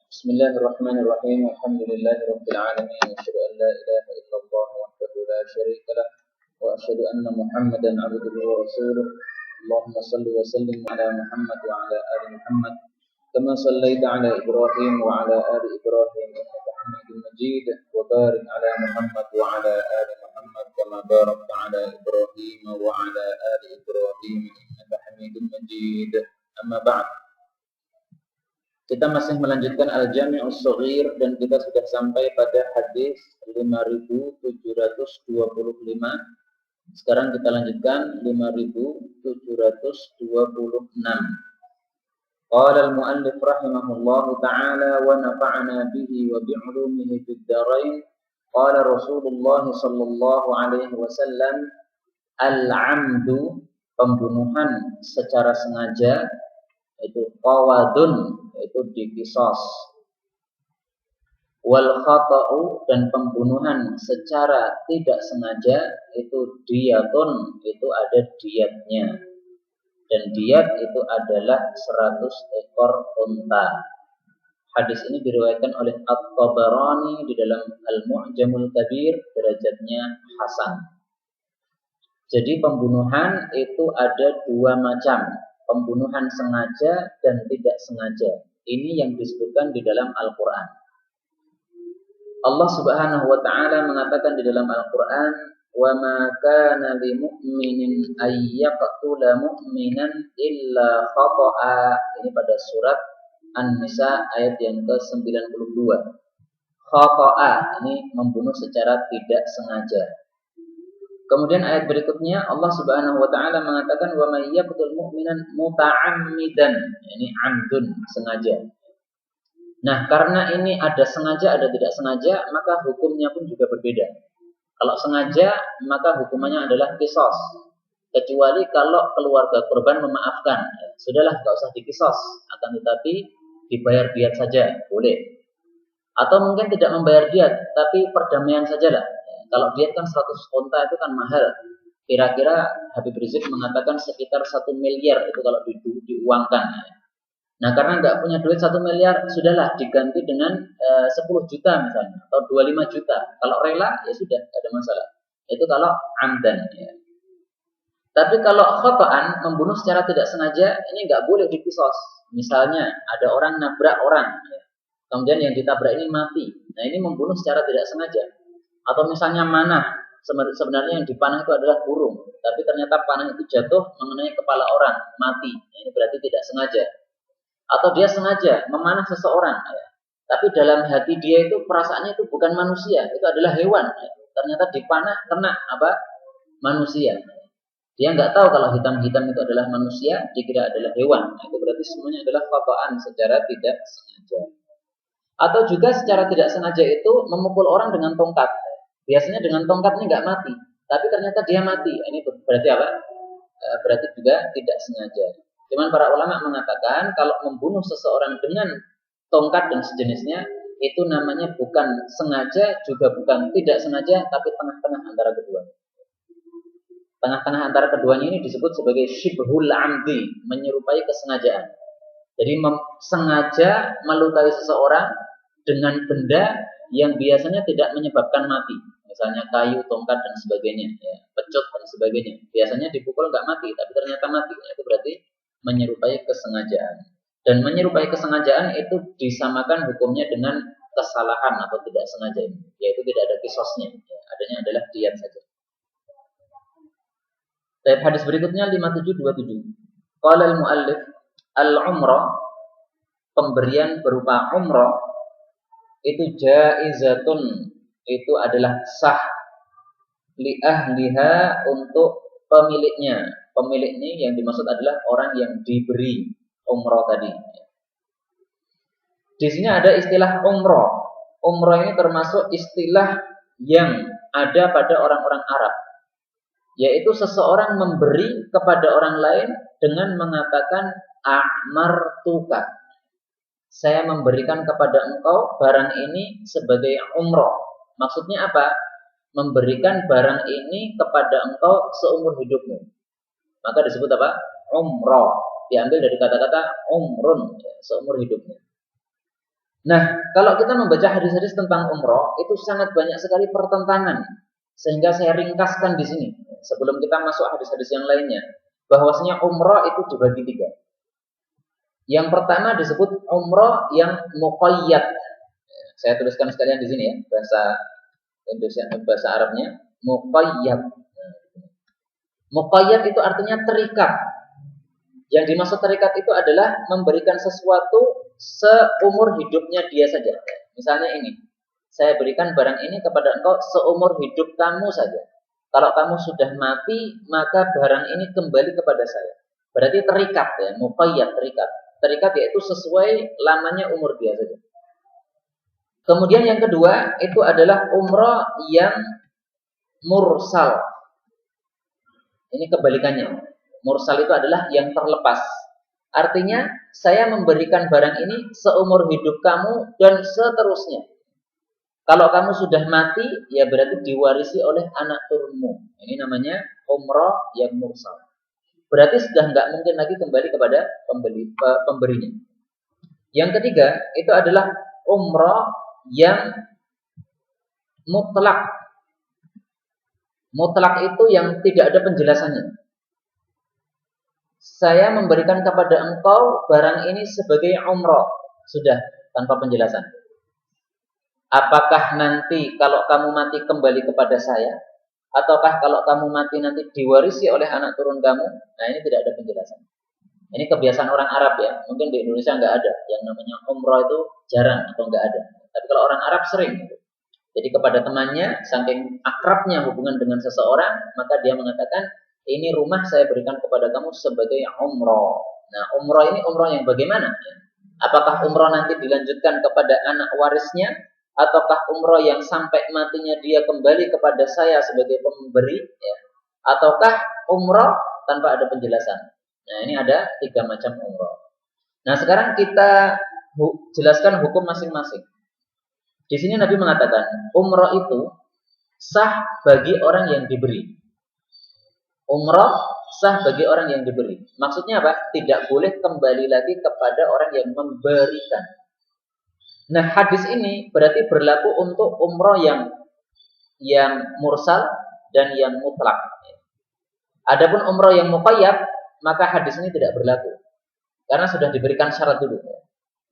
Bismillahirrahmanirrahim. Alhamdulillahirabbil alamin. Asyhadu an la ilaha illallah wahdahu la syarika lah wa asyhadu anna Muhammadan 'abduhu wa rasuluh. Allahumma shalli wa sallim ala Muhammad wa ala ali Muhammad kama shallaita ala Ibrahim wa ala ali Ibrahim innaka Hamidum Majid wa barik ala Muhammad wa ala ali Muhammad kama barakta ala Ibrahim wa ala ali Ibrahim innaka Hamidum Majid. Amma ba'd. Kita masih melanjutkan Al-Jami'us Shaghir dan kita sudah sampai pada hadis 5725. Sekarang kita lanjutkan 5726. Qala al-muallif rahimahullahu ta'ala wa nafa'ana bihi wa bi'ulumihi fid dharain. Qala Rasulullah sallallahu alaihi wasallam, al-'amdu, pembunuhan secara sengaja, itu qawadun, itu dikisos. Wal khata'u, dan pembunuhan secara tidak sengaja, itu diyatun, itu ada diyatnya. Dan diyat itu adalah 100 ekor unta. Hadis ini diriwayatkan oleh At-Tabarani di dalam Al-Mu'jamul Kabir, derajatnya hasan. Jadi pembunuhan itu ada dua macam, pembunuhan sengaja dan tidak sengaja. Ini yang disebutkan di dalam Al-Quran. Allah Subhanahu wa ta'ala mengatakan di dalam Al-Quran, wa ma kana li mu'minin ay yaqtula mu'minan illa khata'a. Ini pada surat An-Nisa ayat yang ke-92. Khata'a, ini membunuh secara tidak sengaja. Kemudian ayat berikutnya Allah Subhanahu wa taala mengatakan wa may yaqtul mu'minan muta'ammidan, ini amdun, sengaja. Nah, karena ini ada sengaja ada tidak sengaja, maka hukumnya pun juga berbeda. Kalau sengaja maka hukumannya adalah qisas. Kecuali kalau keluarga korban memaafkan, sudahlah enggak usah diqisas, akan tetapi dibayar diat saja, boleh. Atau mungkin tidak membayar diat, tapi perdamaian sajalah. Kalau diat kan 100 unta itu kan mahal. Kira-kira Habib Rizik mengatakan sekitar 1 miliar itu kalau diuangkan. Nah, karena nggak punya duit 1 miliar, sudahlah diganti dengan 10 juta misalnya, atau 25 juta. Kalau rela, ya sudah, tidak ada masalah. Itu kalau amdan. Ya. Tapi kalau khata'an, membunuh secara tidak sengaja, ini nggak boleh diqisas. Misalnya, ada orang nabrak orang, ya. Kemudian yang ditabrak ini mati. Nah, ini membunuh secara tidak sengaja. Atau misalnya manah, sebenarnya yang dipanah itu adalah burung, tapi ternyata panah itu jatuh mengenai kepala orang, mati. Nah, ini berarti tidak sengaja. Atau dia sengaja memanah seseorang, ya. Tapi dalam hati dia itu perasaannya itu bukan manusia, itu adalah hewan. Ya. Ternyata dipanah kena apa? Manusia. Dia nggak tahu kalau hitam-hitam itu adalah manusia, dikira adalah hewan. Nah, itu berarti semuanya adalah khata'an secara tidak sengaja. Atau juga secara tidak sengaja itu memukul orang dengan tongkat. Biasanya dengan tongkat ini nggak mati, tapi ternyata dia mati. Ini berarti apa? Berarti juga tidak sengaja. Cuman para ulama mengatakan kalau membunuh seseorang dengan tongkat dan sejenisnya itu namanya bukan sengaja juga bukan tidak sengaja, tapi tengah-tengah antara keduanya. Tengah-tengah antara keduanya ini disebut sebagai syibhul amdi, menyerupai kesengajaan. Jadi sengaja melukai seseorang dengan benda yang biasanya tidak menyebabkan mati. Misalnya kayu, tongkat, dan sebagainya, ya, pecut, dan sebagainya. Biasanya dipukul nggak mati, tapi ternyata mati. Nah, itu berarti menyerupai kesengajaan. Dan menyerupai kesengajaan itu disamakan hukumnya dengan kesalahan atau tidak sengaja ini. Yaitu tidak ada qisasnya. Ya, adanya adalah diyat saja. Hadis berikutnya 5727. Qala al-muallif, al-umrah, pemberian berupa umrah, itu jaizatun, itu adalah sah, li ahliha, untuk pemiliknya. Pemilik ini yang dimaksud adalah orang yang diberi umrah tadi. Di sini ada istilah umrah. Umrah ini termasuk istilah yang ada pada orang-orang Arab, yaitu seseorang memberi kepada orang lain dengan mengatakan a'martuka, saya memberikan kepada engkau barang ini sebagai umrah. Maksudnya apa? Memberikan barang ini kepada engkau seumur hidupmu. Maka disebut apa? Umrah. Diambil dari kata-kata umrun, ya, seumur hidupnya. Nah, kalau kita membaca hadis-hadis tentang umroh, itu sangat banyak sekali pertentangan. Sehingga saya ringkaskan di sini, sebelum kita masuk hadis-hadis yang lainnya, bahwasanya umroh itu dibagi tiga. Yang pertama disebut umroh yang muqayyad. Saya tuliskan sekalian di sini ya, bahasa Indonesia, bahasa Arabnya, muqayyad. Muqayyad itu artinya terikat. Yang dimaksud terikat itu adalah memberikan sesuatu seumur hidupnya dia saja. Misalnya ini, saya berikan barang ini kepada engkau seumur hidup kamu saja. Kalau kamu sudah mati, maka barang ini kembali kepada saya. Berarti terikat ya, muqayyad, terikat. Terikat yaitu sesuai lamanya umur dia saja. Kemudian yang kedua, itu adalah umrah yang mursal. Ini kebalikannya. Mursal itu adalah yang terlepas. Artinya, saya memberikan barang ini seumur hidup kamu dan seterusnya. Kalau kamu sudah mati, ya berarti diwarisi oleh anak turunmu. Ini namanya umrah yang mursal. Berarti sudah nggak mungkin lagi kembali kepada pemberinya. Yang ketiga, itu adalah umrah yang mutlak. Mutlak itu yang tidak ada penjelasannya. Saya memberikan kepada engkau barang ini sebagai umrah. Sudah, tanpa penjelasan. Apakah nanti kalau kamu mati kembali kepada saya? Ataukah kalau kamu mati nanti diwarisi oleh anak turun kamu? Nah, ini tidak ada penjelasan. Ini kebiasaan orang Arab ya. Mungkin di Indonesia nggak ada. Yang namanya umrah itu jarang atau nggak ada. Tapi kalau orang Arab sering. Jadi kepada temannya, saking akrabnya hubungan dengan seseorang, maka dia mengatakan, ini rumah saya berikan kepada kamu sebagai umrah. Nah, umrah ini umrah yang bagaimana? Apakah umrah nanti dilanjutkan kepada anak warisnya? Ataukah umrah yang sampai matinya dia kembali kepada saya sebagai pemberi? Ya? Ataukah umrah tanpa ada penjelasan? Nah, ini ada 3 macam umrah. Nah, sekarang kita jelaskan hukum masing-masing. Di sini Nabi mengatakan, umrah itu sah bagi orang yang diberi. Umrah sah bagi orang yang diberi. Maksudnya apa? Tidak boleh kembali lagi kepada orang yang memberikan. Nah, hadis ini berarti berlaku untuk umrah yang mursal dan yang mutlak. Adapun umrah yang muqayyad, maka hadis ini tidak berlaku. Karena sudah diberikan syarat dulu.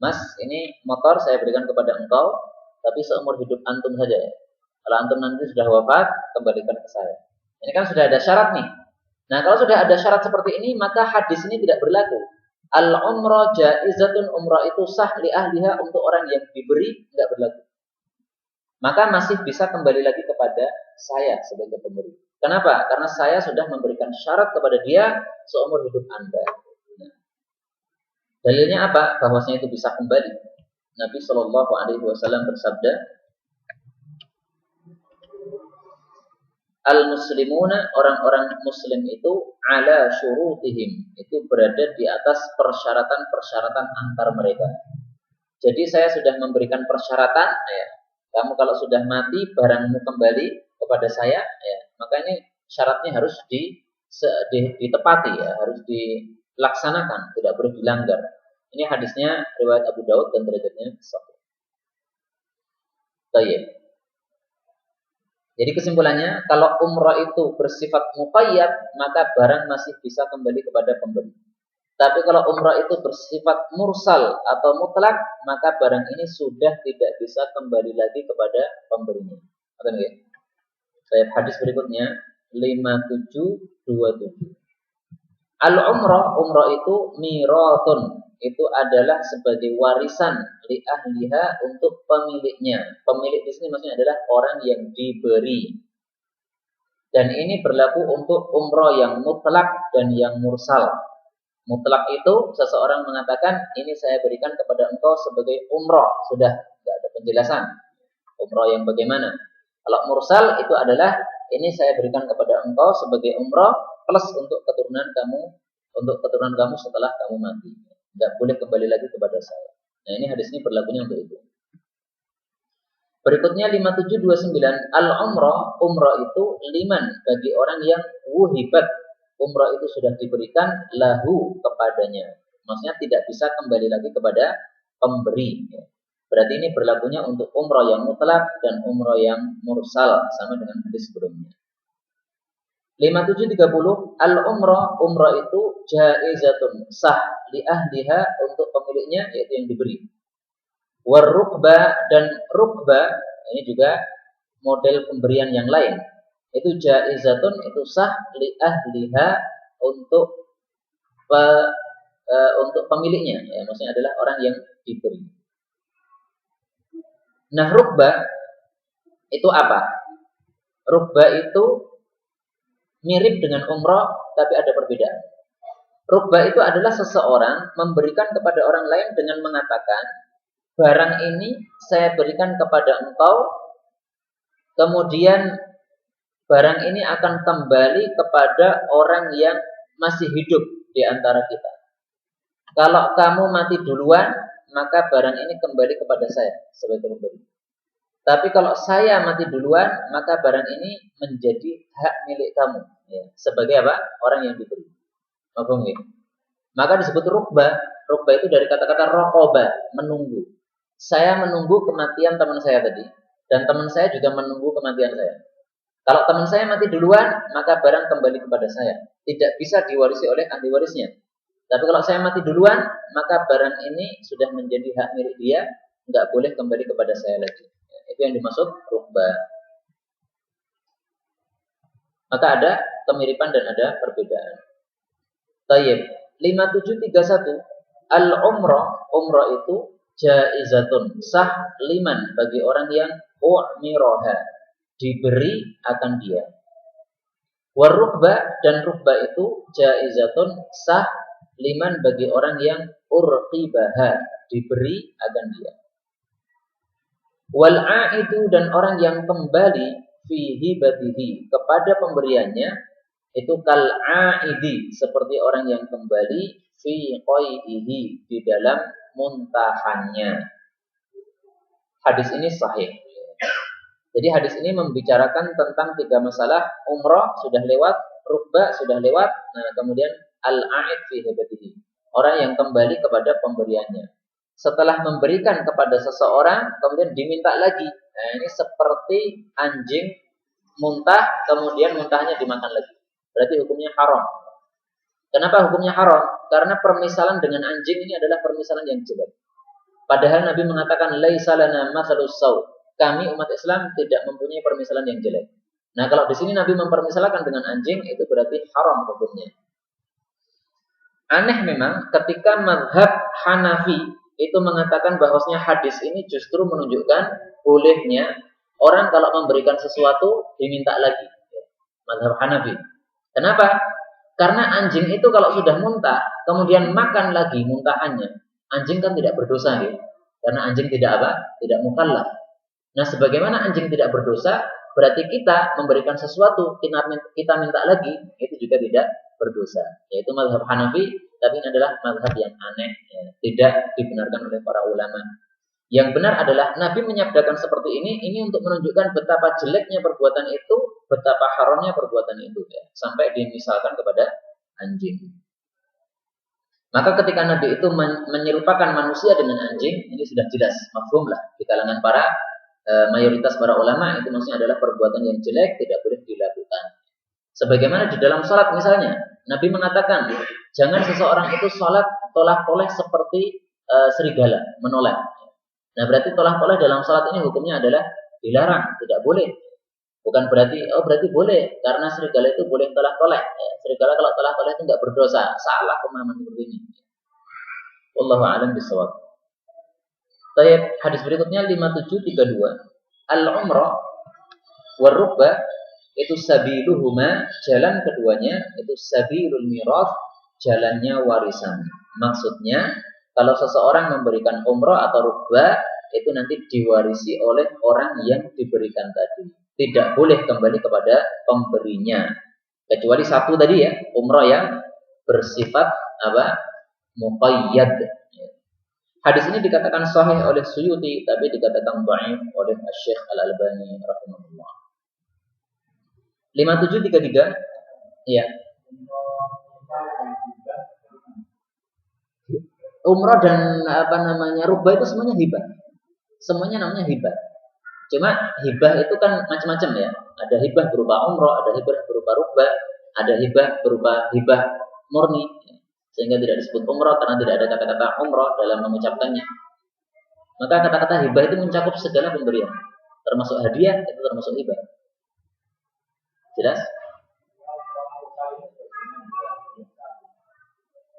Mas, ini motor saya berikan kepada engkau, tapi seumur hidup antum saja ya. Kalau antum nanti sudah wafat, kembalikan ke saya. Ini kan sudah ada syarat nih. Nah, kalau sudah ada syarat seperti ini, maka hadis ini tidak berlaku. Al-umrah jaizatun, umrah itu sah li ahliha, untuk orang yang diberi, tidak berlaku. Maka masih bisa kembali lagi kepada saya sebagai pemberi. Kenapa? Karena saya sudah memberikan syarat kepada dia seumur hidup Anda. Nah, dalilnya apa? Bahwasanya itu bisa kembali. Nabi Shallallahu Alaihi Wasallam bersabda, al-muslimuna, orang-orang muslim itu ala syurutihim, itu berada di atas persyaratan-persyaratan antar mereka. Jadi saya sudah memberikan persyaratan, ya, kamu kalau sudah mati barangmu kembali kepada saya, ya, maka ini syaratnya harus ditepati, ya, harus dilaksanakan, tidak boleh dilanggar. Ini hadisnya riwayat Abu Daud dan derajatnya sahih. Baik. Jadi kesimpulannya, kalau umrah itu bersifat muqayyad, maka barang masih bisa kembali kepada pemberi. Tapi kalau umrah itu bersifat mursal atau mutlak, maka barang ini sudah tidak bisa kembali lagi kepada pemberinya. Oke, ya? Ayat hadis berikutnya 5727. Al-umrah, umrah itu mirathun, itu adalah sebagai warisan li ahliha, untuk pemiliknya. Pemilik di sini maksudnya adalah orang yang diberi. Dan ini berlaku untuk umrah yang mutlak dan yang mursal. Mutlak itu seseorang mengatakan, ini saya berikan kepada engkau sebagai umrah, sudah, tidak ada penjelasan. Umrah yang bagaimana? Kalau mursal itu adalah, ini saya berikan kepada engkau sebagai umrah plus untuk keturunan kamu setelah kamu mati. Tidak boleh kembali lagi kepada saya. Nah, ini hadis ini berlakunya untuk itu. Berikutnya 5729, al-umrah, umrah itu liman, bagi orang yang wuhibat, umrah itu sudah diberikan lahu, kepadanya. Maksudnya tidak bisa kembali lagi kepada pemberi. Berarti ini berlakunya untuk umroh yang mutlak dan umroh yang mursal, sama dengan hadis sebelumnya. 5730 umroh itu jaizatun, sah li ahliha, untuk pemiliknya, yaitu yang diberi. Warrukba, dan rukba ini juga model pemberian yang lain. Itu jaizatun, itu sah li ahliha, untuk pemiliknya, ya, maksudnya adalah orang yang diberi. Nah, rukba itu apa? Rukba itu mirip dengan umroh, tapi ada perbedaan. Rukba itu adalah seseorang memberikan kepada orang lain dengan mengatakan, barang ini saya berikan kepada engkau, kemudian barang ini akan kembali kepada orang yang masih hidup di antara kita. Kalau kamu mati duluan, maka barang ini kembali kepada saya sebagai pemberi. Tapi kalau saya mati duluan, maka barang ini menjadi hak milik kamu, ya, sebagai apa? Orang yang diberi. Mafhum ya? Maka disebut rukba. Rukba itu dari kata-kata rokoba, menunggu. Saya menunggu kematian teman saya tadi, dan teman saya juga menunggu kematian saya. Kalau teman saya mati duluan, maka barang kembali kepada saya. Tidak bisa diwarisi oleh ahli warisnya. Tapi kalau saya mati duluan, maka barang ini sudah menjadi hak milik dia, nggak boleh kembali kepada saya lagi. Itu yang dimaksud rukba. Maka ada kemiripan dan ada perbedaan. Tayyib. 5731 umroh itu jaizatun, sah liman, bagi orang yang u'miroha, diberi akan dia. Warrukba, dan rukba itu jaizatun, sah liman, bagi orang yang urqibaha, diberi akan dia. Wal'aidu, dan orang yang kembali fi hibatihi, kepada pemberiannya, itu kal'aidi, seperti orang yang kembali fi qai'ihi, di dalam muntahannya. Hadis ini sahih. Jadi hadis ini membicarakan tentang 3 masalah. Umrah sudah lewat, rukba sudah lewat, nah kemudian al-a'id fi hibatihi, orang yang kembali kepada pemberiannya. Setelah memberikan kepada seseorang, kemudian diminta lagi. Nah, ini seperti anjing muntah, kemudian muntahnya dimakan lagi. Berarti hukumnya haram. Kenapa hukumnya haram? Karena permisalan dengan anjing ini adalah permisalan yang jelek. Padahal Nabi mengatakan, laisa lana matsalus saw. Kami umat Islam tidak mempunyai permisalan yang jelek. Nah, kalau di sini Nabi mempermisalkan dengan anjing, itu berarti haram hukumnya. Aneh memang ketika mazhab Hanafi itu mengatakan bahwasanya hadis ini justru menunjukkan bolehnya orang kalau memberikan sesuatu diminta lagi. Mazhab Hanafi. Kenapa? Karena anjing itu kalau sudah muntah, kemudian makan lagi muntahannya, anjing kan tidak berdosa, ya? Karena anjing tidak apa? Tidak mukallaf. Nah, sebagaimana anjing tidak berdosa, berarti kita memberikan sesuatu, kita minta lagi, itu juga tidak berdosa. Yaitu mazhab Hanafi, tapi ini adalah mazhab yang aneh, ya. Tidak dibenarkan oleh para ulama. Yang benar adalah Nabi menyabdakan seperti ini untuk menunjukkan betapa jeleknya perbuatan itu, betapa haramnya perbuatan itu, ya. Sampai dimisalkan kepada anjing. Maka ketika Nabi itu menyerupakan manusia dengan anjing, ini sudah jelas, mafhum lah di kalangan para mayoritas para ulama, itu maksudnya adalah perbuatan yang jelek, tidak boleh dilakukan. Sebagaimana di dalam salat misalnya, Nabi mengatakan, jangan seseorang itu salat tolak-toleh seperti serigala, menoleh. Nah, berarti tolak-toleh dalam salat ini hukumnya adalah dilarang, tidak boleh. Bukan berarti, berarti boleh, karena serigala itu boleh tolak-toleh. Serigala kalau tolak-toleh itu tidak berdosa. Salah pemahaman seperti ini. Wallahu a'lam bishawab. Baik, hadis berikutnya 5732. Al-umrah war-rukbah itu sabiluhuma, jalan keduanya itu sabilul mirath, jalannya warisan. Maksudnya, kalau seseorang memberikan umrah atau rukbah, itu nanti diwarisi oleh orang yang diberikan tadi. Tidak boleh kembali kepada pemberinya. Kecuali satu tadi, ya, umrah yang bersifat apa? Muqayyad. Hadis ini dikatakan sahih oleh Suyuti, tapi dikatakan dhaif oleh Syekh Al-Albani rahimahullah. 5733, ya. Umrah dan rukbah itu semuanya hibah. Semuanya namanya hibah. Cuma hibah itu kan macam-macam ya. Ada hibah berupa umroh, ada hibah berupa rubah, ada hibah berupa hibah murni. Sehingga tidak disebut umroh karena tidak ada kata-kata umroh dalam mengucapkannya. Maka kata-kata hibah itu mencakup segala pemberian. Termasuk hadiah, itu termasuk hibah. Jelas?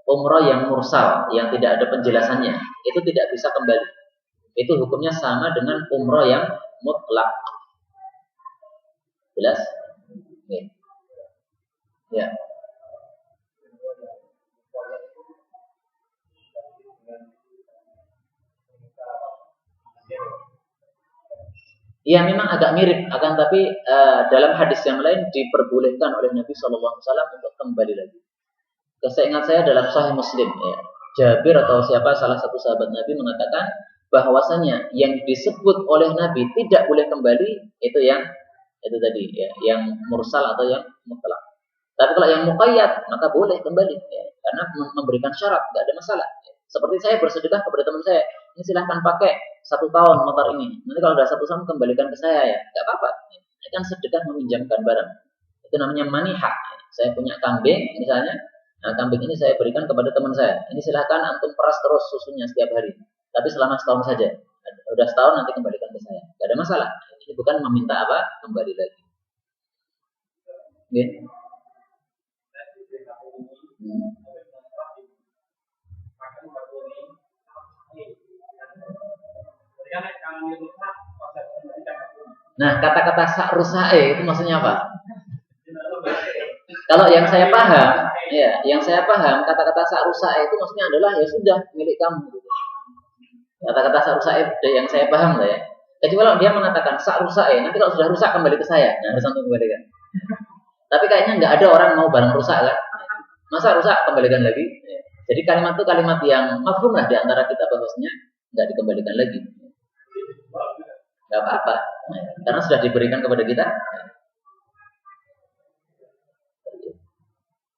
Umroh yang mursal, yang tidak ada penjelasannya, itu tidak bisa kembali. Itu hukumnya sama dengan umroh yang mutlak. Jelas? Oke. Ya. Iya memang agak mirip, akan tapi dalam hadis yang lain diperbolehkan oleh Nabi SAW untuk kembali lagi. Seingat saya dalam Sahih Muslim, ya, Jabir atau siapa salah satu sahabat Nabi mengatakan bahwasanya yang disebut oleh Nabi tidak boleh kembali itu tadi ya, yang mursal atau yang mutlak. Tapi kalau yang muqayyad maka boleh kembali ya, karena memberikan syarat, tidak ada masalah. Ya. Seperti saya bersedekah kepada teman saya, ini silahkan pakai 1 tahun motor ini. Nanti kalau sudah 1 tahun kembalikan ke saya ya, tidak apa-apa. Ini kan sedekah meminjamkan barang. Itu namanya manihah. Saya punya kambing misalnya. Nah, kambing ini saya berikan kepada teman saya. Ini silahkan antum peras terus susunya setiap hari. Tapi selama setahun saja. Udah setahun nanti kembalikan ke saya. Gak ada masalah. Ini bukan meminta apa? Kembali lagi. Gitu. Nah, kata-kata sa'rusae itu maksudnya apa? Kalau yang saya paham, ya, yang saya paham kata-kata sa'rusae itu maksudnya adalah ya sudah milik kamu. Kata-kata sa'rusae yang saya paham lah ya. Kecuali kalau dia mengatakan sa'rusae, nanti kalau sudah rusak kembali ke saya. Nah, harus antum kembalikan. Tapi kayaknya nggak ada orang mau barang rusak kan? Masa rusak kembalikan lagi? Ya. Jadi kalimat itu kalimat yang mafhum lah di antara kita bahwasanya nggak dikembalikan lagi. Nggak apa-apa, karena sudah diberikan kepada kita.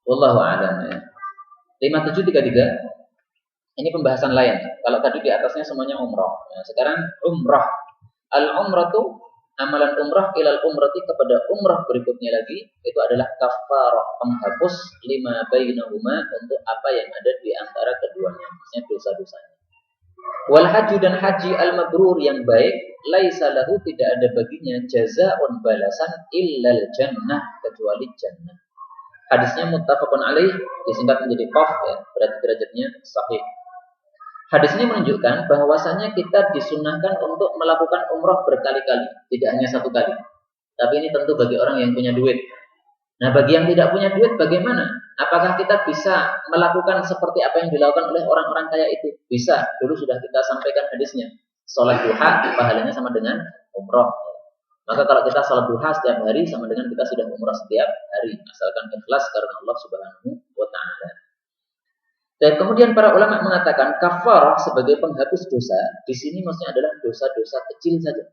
Wallahu a'lam. 5733. Ini pembahasan lain. Kalau tadi di atasnya semuanya umroh. Nah, sekarang umroh. Al-umratu, amalan umroh ilal umrati kepada umroh berikutnya lagi, itu adalah kafarah, penghapus lima bainahuma untuk apa yang ada di antara keduanya, maksudnya dosa-dosanya. Wal haji dan haji al-mabrur yang baik, laisa lahu tidak ada baginya jazaa'un balasan illal jannah kecuali jannah. Hadisnya muttafaqun alaih, disingkat menjadi qaf ya, berarti derajatnya sahih. Hadis ini menunjukkan bahwasanya kita disunahkan untuk melakukan umroh berkali-kali, tidak hanya 1 kali. Tapi ini tentu bagi orang yang punya duit. Nah, bagi yang tidak punya duit bagaimana? Apakah kita bisa melakukan seperti apa yang dilakukan oleh orang-orang kaya itu? Bisa. Dulu sudah kita sampaikan hadisnya. Salat duha pahalanya sama dengan umroh. Maka kalau kita salat duha setiap hari sama dengan kita sudah umroh setiap hari, asalkan ikhlas karena Allah Subhanahu wa taala. Dan kemudian para ulama mengatakan kafarah sebagai penghapus dosa, di sini maksudnya adalah dosa-dosa kecil saja.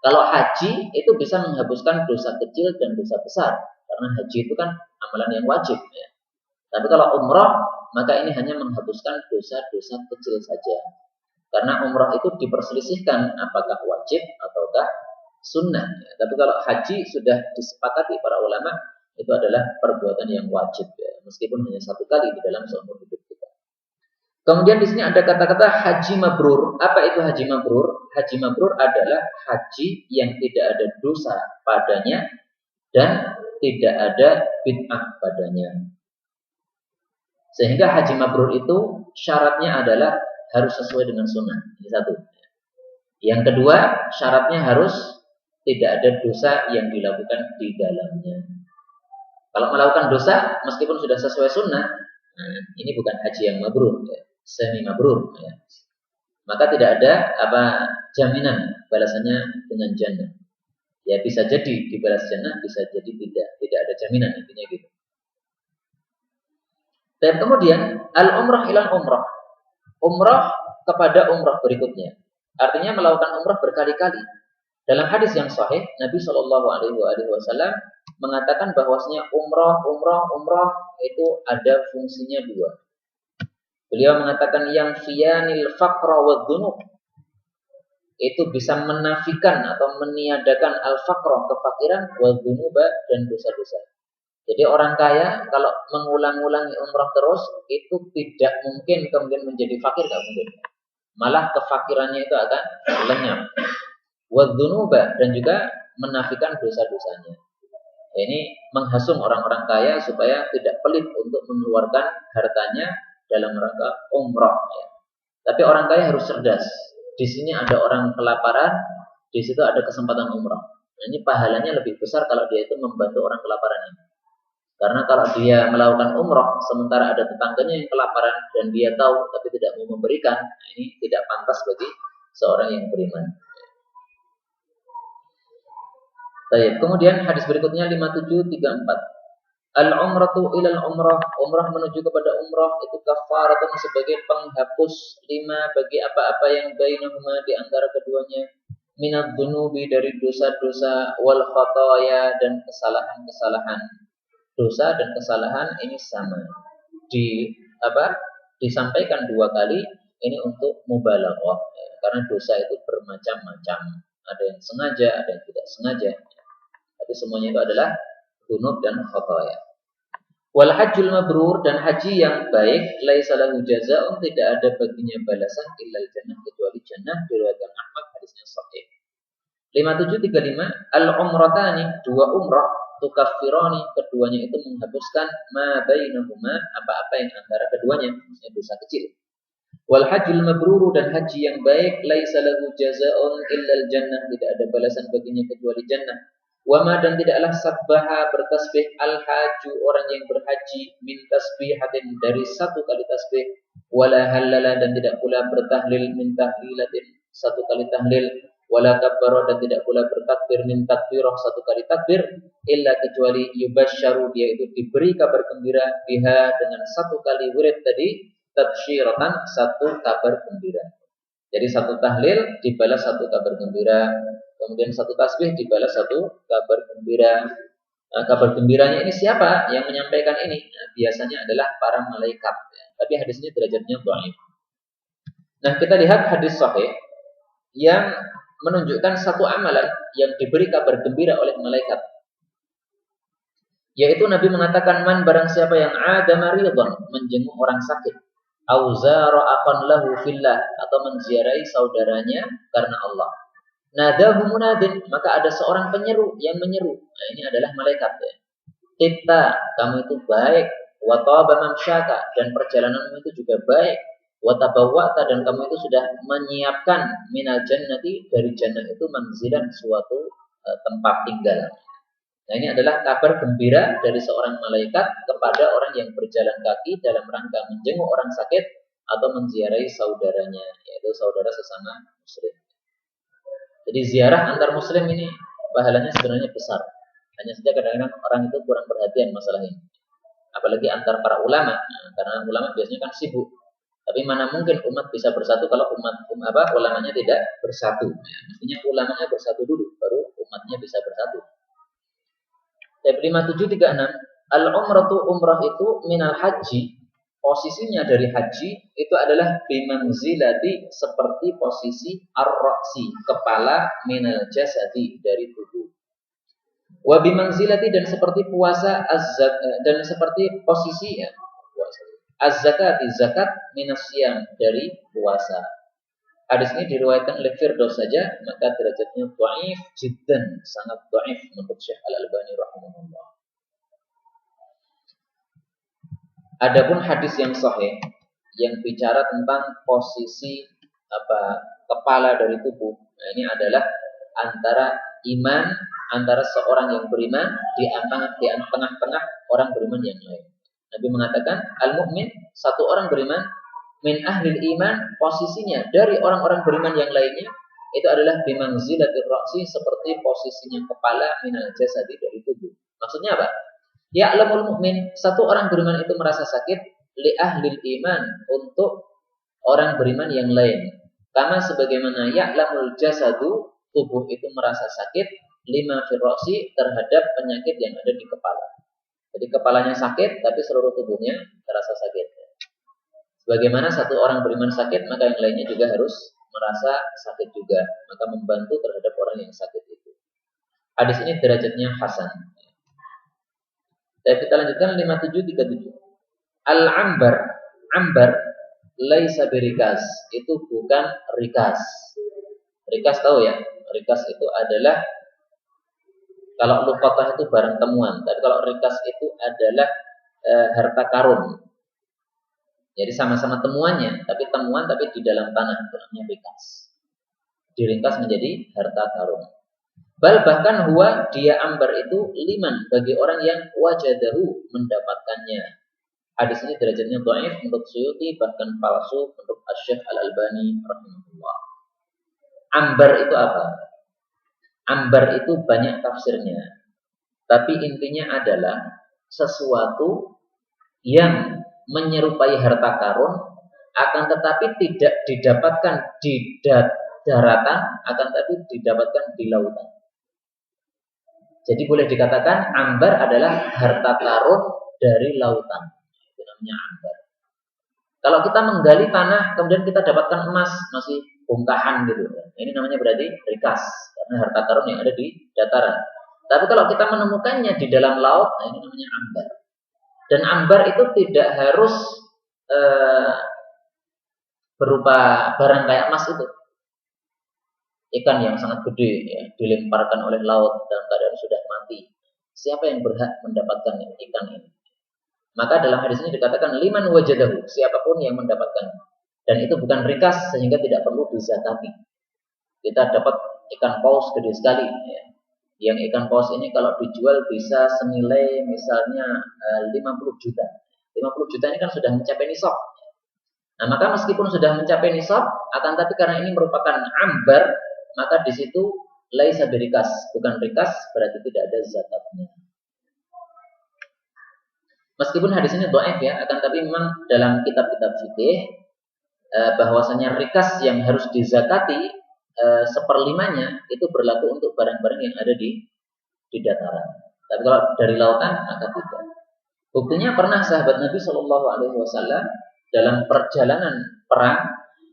Kalau haji itu bisa menghapuskan dosa kecil dan dosa besar, karena haji itu kan amalan yang wajib. Ya. Tapi kalau umrah, maka ini hanya menghapuskan dosa-dosa kecil saja. Karena umrah itu diperselisihkan apakah wajib ataukah sunnah. Ya. Tapi kalau haji sudah disepakati para ulama, itu adalah perbuatan yang wajib, ya. Meskipun hanya 1 kali di dalam seumur hidup kita. Kemudian di sini ada kata-kata haji mabrur. Apa itu haji mabrur? Haji mabrur adalah haji yang tidak ada dosa padanya dan tidak ada bid'ah padanya. Sehingga haji mabrur itu syaratnya adalah harus sesuai dengan sunnah. Ini 1. Yang kedua, syaratnya harus tidak ada dosa yang dilakukan di dalamnya. Kalau melakukan dosa, meskipun sudah sesuai sunnah, ini bukan haji yang mabrur, ya, semi mabrur. Ya. Maka tidak ada jaminan balasannya dengan jannah. Ya bisa jadi dibalas jannah, bisa jadi tidak ada jaminan, intinya gitu. Dan kemudian al-umrah ilal umrah, umrah kepada umrah berikutnya. Artinya melakukan umrah berkali-kali. Dalam hadis yang sahih, Nabi Shallallahu Alaihi Wasallam mengatakan bahwasanya umrah itu ada fungsinya 2. Beliau mengatakan yang fiyanil faqra wa dzunub. itu bisa menafikan atau meniadakan al-faqra, kefakiran, wal dzunuba, dan dosa-dosa. Jadi orang kaya kalau mengulang-ulangi umrah terus itu tidak mungkin kemudian menjadi fakir, tidak mungkin. Malah kefakirannya itu akan lenyap. Wal dzunuba, dan juga menafikan dosa-dosanya. Ini menghasung orang-orang kaya supaya tidak pelit untuk mengeluarkan hartanya dalam rangka umrah. Tapi orang kaya harus cerdas. Di sini ada orang kelaparan, di situ ada kesempatan umrah. Nah, ini pahalanya lebih besar kalau dia itu membantu orang kelaparan ini. Karena kalau dia melakukan umrah, sementara ada tetangganya yang kelaparan dan dia tahu tapi tidak mau memberikan, nah ini tidak pantas bagi seorang yang beriman. Baik, kemudian hadis berikutnya 5734. Al-umratu ilal umrah, umrah menuju kepada umrah itu kafaratun sebagai penghapus lima bagi apa-apa yang bainahuma di antara keduanya, minad dzunubi dari dosa-dosa, wal khataya dan kesalahan-kesalahan. Dosa dan kesalahan ini sama. Disampaikan dua kali ini untuk mubalaghah, karena dosa itu bermacam-macam. Ada yang sengaja, ada yang tidak sengaja. Tapi semuanya itu adalah dzunub dan khataya. Wal hajjul mabrur, dan haji yang baik, laisa lahu jazaa'un, tidak ada baginya balasan illal jannah, kecuali jannah. Diriwayatkan Ahmad, hadisnya sahih. 5735. Al umratani, dua umrah, tukaffirani, keduanya itu menghapuskan ma bainahuma, apa-apa yang antara keduanya, maksudnya dosa kecil. Wal hajjul mabrur, dan haji yang baik, laisa lahu jazaa'un illal jannah, tidak ada balasan baginya kecuali jannah. Wama, dan tidaklah sabbaha bertasbih al-haju, orang yang berhaji, min tasbihatin, dari satu kali tasbih, wala halala, dan tidak pula bertahlil, min tahlilatin, satu kali tahlil, wala kabbara, dan tidak pula bertakbir, min takbirah, satu kali takbir, illa, kecuali yubasyaru, dia itu diberi kabar gembira, biha, dengan satu kali wirid tadi, tabsyiratan, satu kabar gembira. Jadi satu tahlil dibalas satu kabar gembira, kemudian satu tasbih dibalas satu kabar gembira. Nah, kabar gembiranya ini siapa yang menyampaikan ini? Nah, biasanya adalah para malaikat. Tapi hadis ini derajatnya dhaif. Nah, kita lihat hadis sahih yang menunjukkan satu amalan yang diberi kabar gembira oleh malaikat. Yaitu Nabi mengatakan, man, barang siapa yang ada maridhan, menjenguk orang sakit, au zara akhan lahu fillah, atau menziarahi saudaranya karena Allah. Nadahu munadin, maka ada seorang penyeru yang menyeru. Nah, ini adalah malaikat ya. Tibta, kamu itu baik. Wa taba mamsyaka, dan perjalananmu itu juga baik. Wa tabawwa'ta, dan kamu itu sudah menyiapkan minal jannati, dari jannah itu manzilan, suatu tempat tinggal. Nah, ini adalah kabar gembira dari seorang malaikat kepada orang yang berjalan kaki dalam rangka menjenguk orang sakit atau menziarahi saudaranya, yaitu saudara sesama muslim. Jadi ziarah antar muslim ini pahalanya sebenarnya besar. Hanya saja kadang-kadang orang itu kurang perhatian masalah ini. Apalagi antar para ulama, karena ulama biasanya kan sibuk. Tapi mana mungkin umat bisa bersatu kalau ulamanya tidak bersatu. Mestinya ulamanya bersatu dulu, baru umatnya bisa bersatu. 5736. Al-umratu, umrah itu minal haji, posisinya dari haji itu adalah bimanzilati, seperti posisi ar-ra'si, kepala, minal jasadi, dari tubuh. Wa bimanzilati, dan seperti puasa, dan seperti posisi az-zakati, zakat, minas siyam, dari puasa. Hadis ini diriwayatkan oleh Firdaus saja, maka derajatnya dhaif jiddan, sangat dhaif menurut Syekh Al-Albani rahimahullah. Adapun hadis yang sahih yang bicara tentang posisi kepala dari tubuh, nah ini adalah antara iman, antara seorang yang beriman di tengah-tengah orang beriman yang lain. Nabi mengatakan, al-mu'min, satu orang beriman, min ahlil iman, posisinya dari orang-orang beriman yang lainnya itu adalah bimanzilatir ra'si, seperti posisinya kepala minal jasadi, dari tubuh. Maksudnya apa? Ya'lamul mu'min, satu orang beriman itu merasa sakit, li ahlil iman, untuk orang beriman yang lain. Karena sebagaimana ya'lamul jasadu, tubuh itu merasa sakit, lima fir ra'si, terhadap penyakit yang ada di kepala. Jadi kepalanya sakit, tapi seluruh tubuhnya terasa sakit. Bagaimana satu orang beriman sakit, maka yang lainnya juga harus merasa sakit juga, maka membantu terhadap orang yang sakit itu. Hadis ini derajatnya hasan. Dan kita lanjutkan 5737. Al-ambar, ambar laisa birikas, itu bukan rikas. Rikas tahu ya? Rikas itu adalah, kalau luqatah itu barang temuan, tapi kalau rikas itu adalah harta karun. Jadi sama-sama temuannya, tapi temuan tapi di dalam tanah, itu namanya rikas. Diringkas menjadi harta karun. Bahkan huwa, dia ambar itu liman, bagi orang yang wajadahu, mendapatkannya. Hadis ini derajatnya dhaif untuk Suyuti, bahkan palsu untuk Asy-Syaikh Al-Albani rahimahullah. Ambar itu apa? Ambar itu banyak tafsirnya. Tapi intinya adalah sesuatu yang menyerupai harta karun, akan tetapi tidak didapatkan di daratan, akan tetapi didapatkan di lautan. Jadi boleh dikatakan ambar adalah harta karun dari lautan. Itu namanya ambar. Kalau kita menggali tanah, kemudian kita dapatkan emas, masih bongkahan gitu. Ini namanya berarti rikas, karena harta karun yang ada di dataran. Tapi kalau kita menemukannya di dalam laut, nah ini namanya ambar. Dan ambar itu tidak harus berupa barang kayak emas itu. Ikan yang sangat gede ya, dilemparkan oleh laut dalam keadaan sudah mati. Siapa yang berhak mendapatkan ikan ini? Maka dalam hadis ini dikatakan liman wajadahu, siapapun yang mendapatkan. Dan itu bukan rikas sehingga tidak perlu dizakati. Kita dapat ikan paus gede sekali ya. Yang ikan paus ini kalau dijual bisa senilai misalnya 50 juta. 50 juta ini kan sudah mencapai nisab. Nah, maka meskipun sudah mencapai nisab, akan tapi karena ini merupakan ambar, maka di situ laisa birikas, bukan rikas, berarti tidak ada zakatnya. Meskipun hadis ini dhaif ya, akan tapi memang dalam kitab-kitab fikih bahwasanya rikas yang harus dizakati seperlimanya itu berlaku untuk barang-barang yang ada di dataran. Tapi kalau dari lautan maka tidak. Buktinya pernah sahabat Nabi Shallallahu Alaihi Wasallam dalam perjalanan perang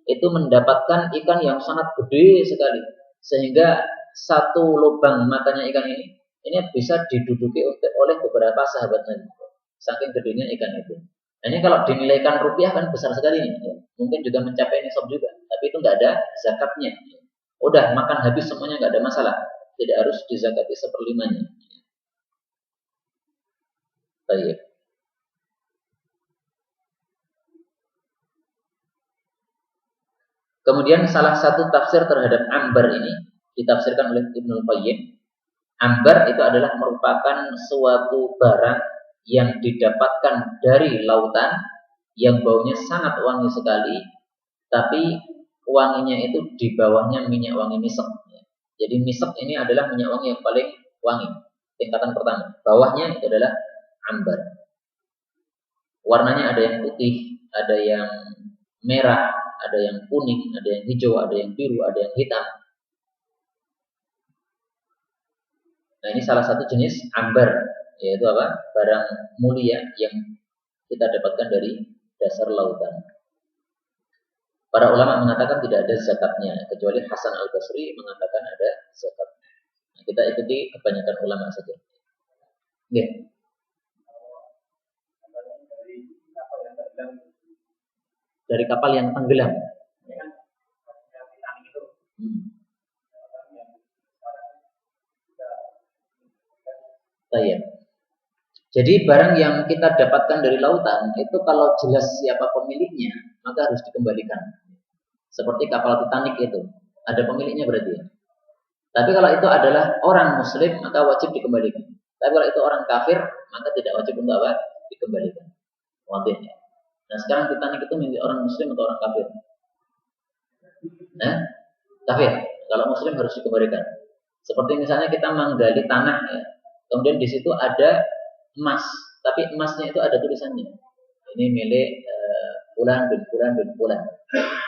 itu mendapatkan ikan yang sangat gede sekali, sehingga satu lubang matanya ikan ini bisa diduduki oleh beberapa sahabat Nabi. Saking gedenya ikan itu. Nah, ini kalau dinilaikan rupiah kan besar sekali ini. Ya. Mungkin juga mencapai nisab juga, tapi itu nggak ada zakatnya. Udah makan habis semuanya nggak ada masalah, tidak harus dizakati seperlimanya. Baik. Kemudian salah satu tafsir terhadap ambar ini ditafsirkan oleh Ibnul Qayyim. Ambar itu adalah merupakan suatu barang yang didapatkan dari lautan yang baunya sangat wangi sekali, tapi wanginya itu di bawahnya minyak wangi misek. Jadi misek ini adalah minyak wangi yang paling wangi, tingkatan pertama. Bawahnya itu adalah ambar. Warnanya ada yang putih, ada yang merah, ada yang kuning, ada yang hijau, ada yang biru, ada yang hitam. Nah, ini salah satu jenis ambar, yaitu apa? Barang mulia yang kita dapatkan dari dasar lautan. Para ulama mengatakan tidak ada zakatnya, kecuali Hasan Al-Basri mengatakan ada zakat. Nah, kita ikuti kebanyakan ulama saja. Okay. Dari kapal yang tenggelam. Jadi barang yang kita dapatkan dari lautan itu kalau jelas siapa pemiliknya, maka harus dikembalikan. Seperti kapal Titanic itu, ada pemiliknya berarti ya. Tapi kalau itu adalah orang muslim, maka wajib dikembalikan. Tapi kalau itu orang kafir, maka tidak wajib untuk apa? Dikembalikan. Wajib. Nah, sekarang Titanic itu milik orang muslim atau orang kafir? Kafir. Kalau muslim harus dikembalikan. Seperti misalnya kita menggali tanah ya. Kemudian di situ ada emas, tapi emasnya itu ada tulisannya. Ini milik Fulan bin Fulan bin Fulan.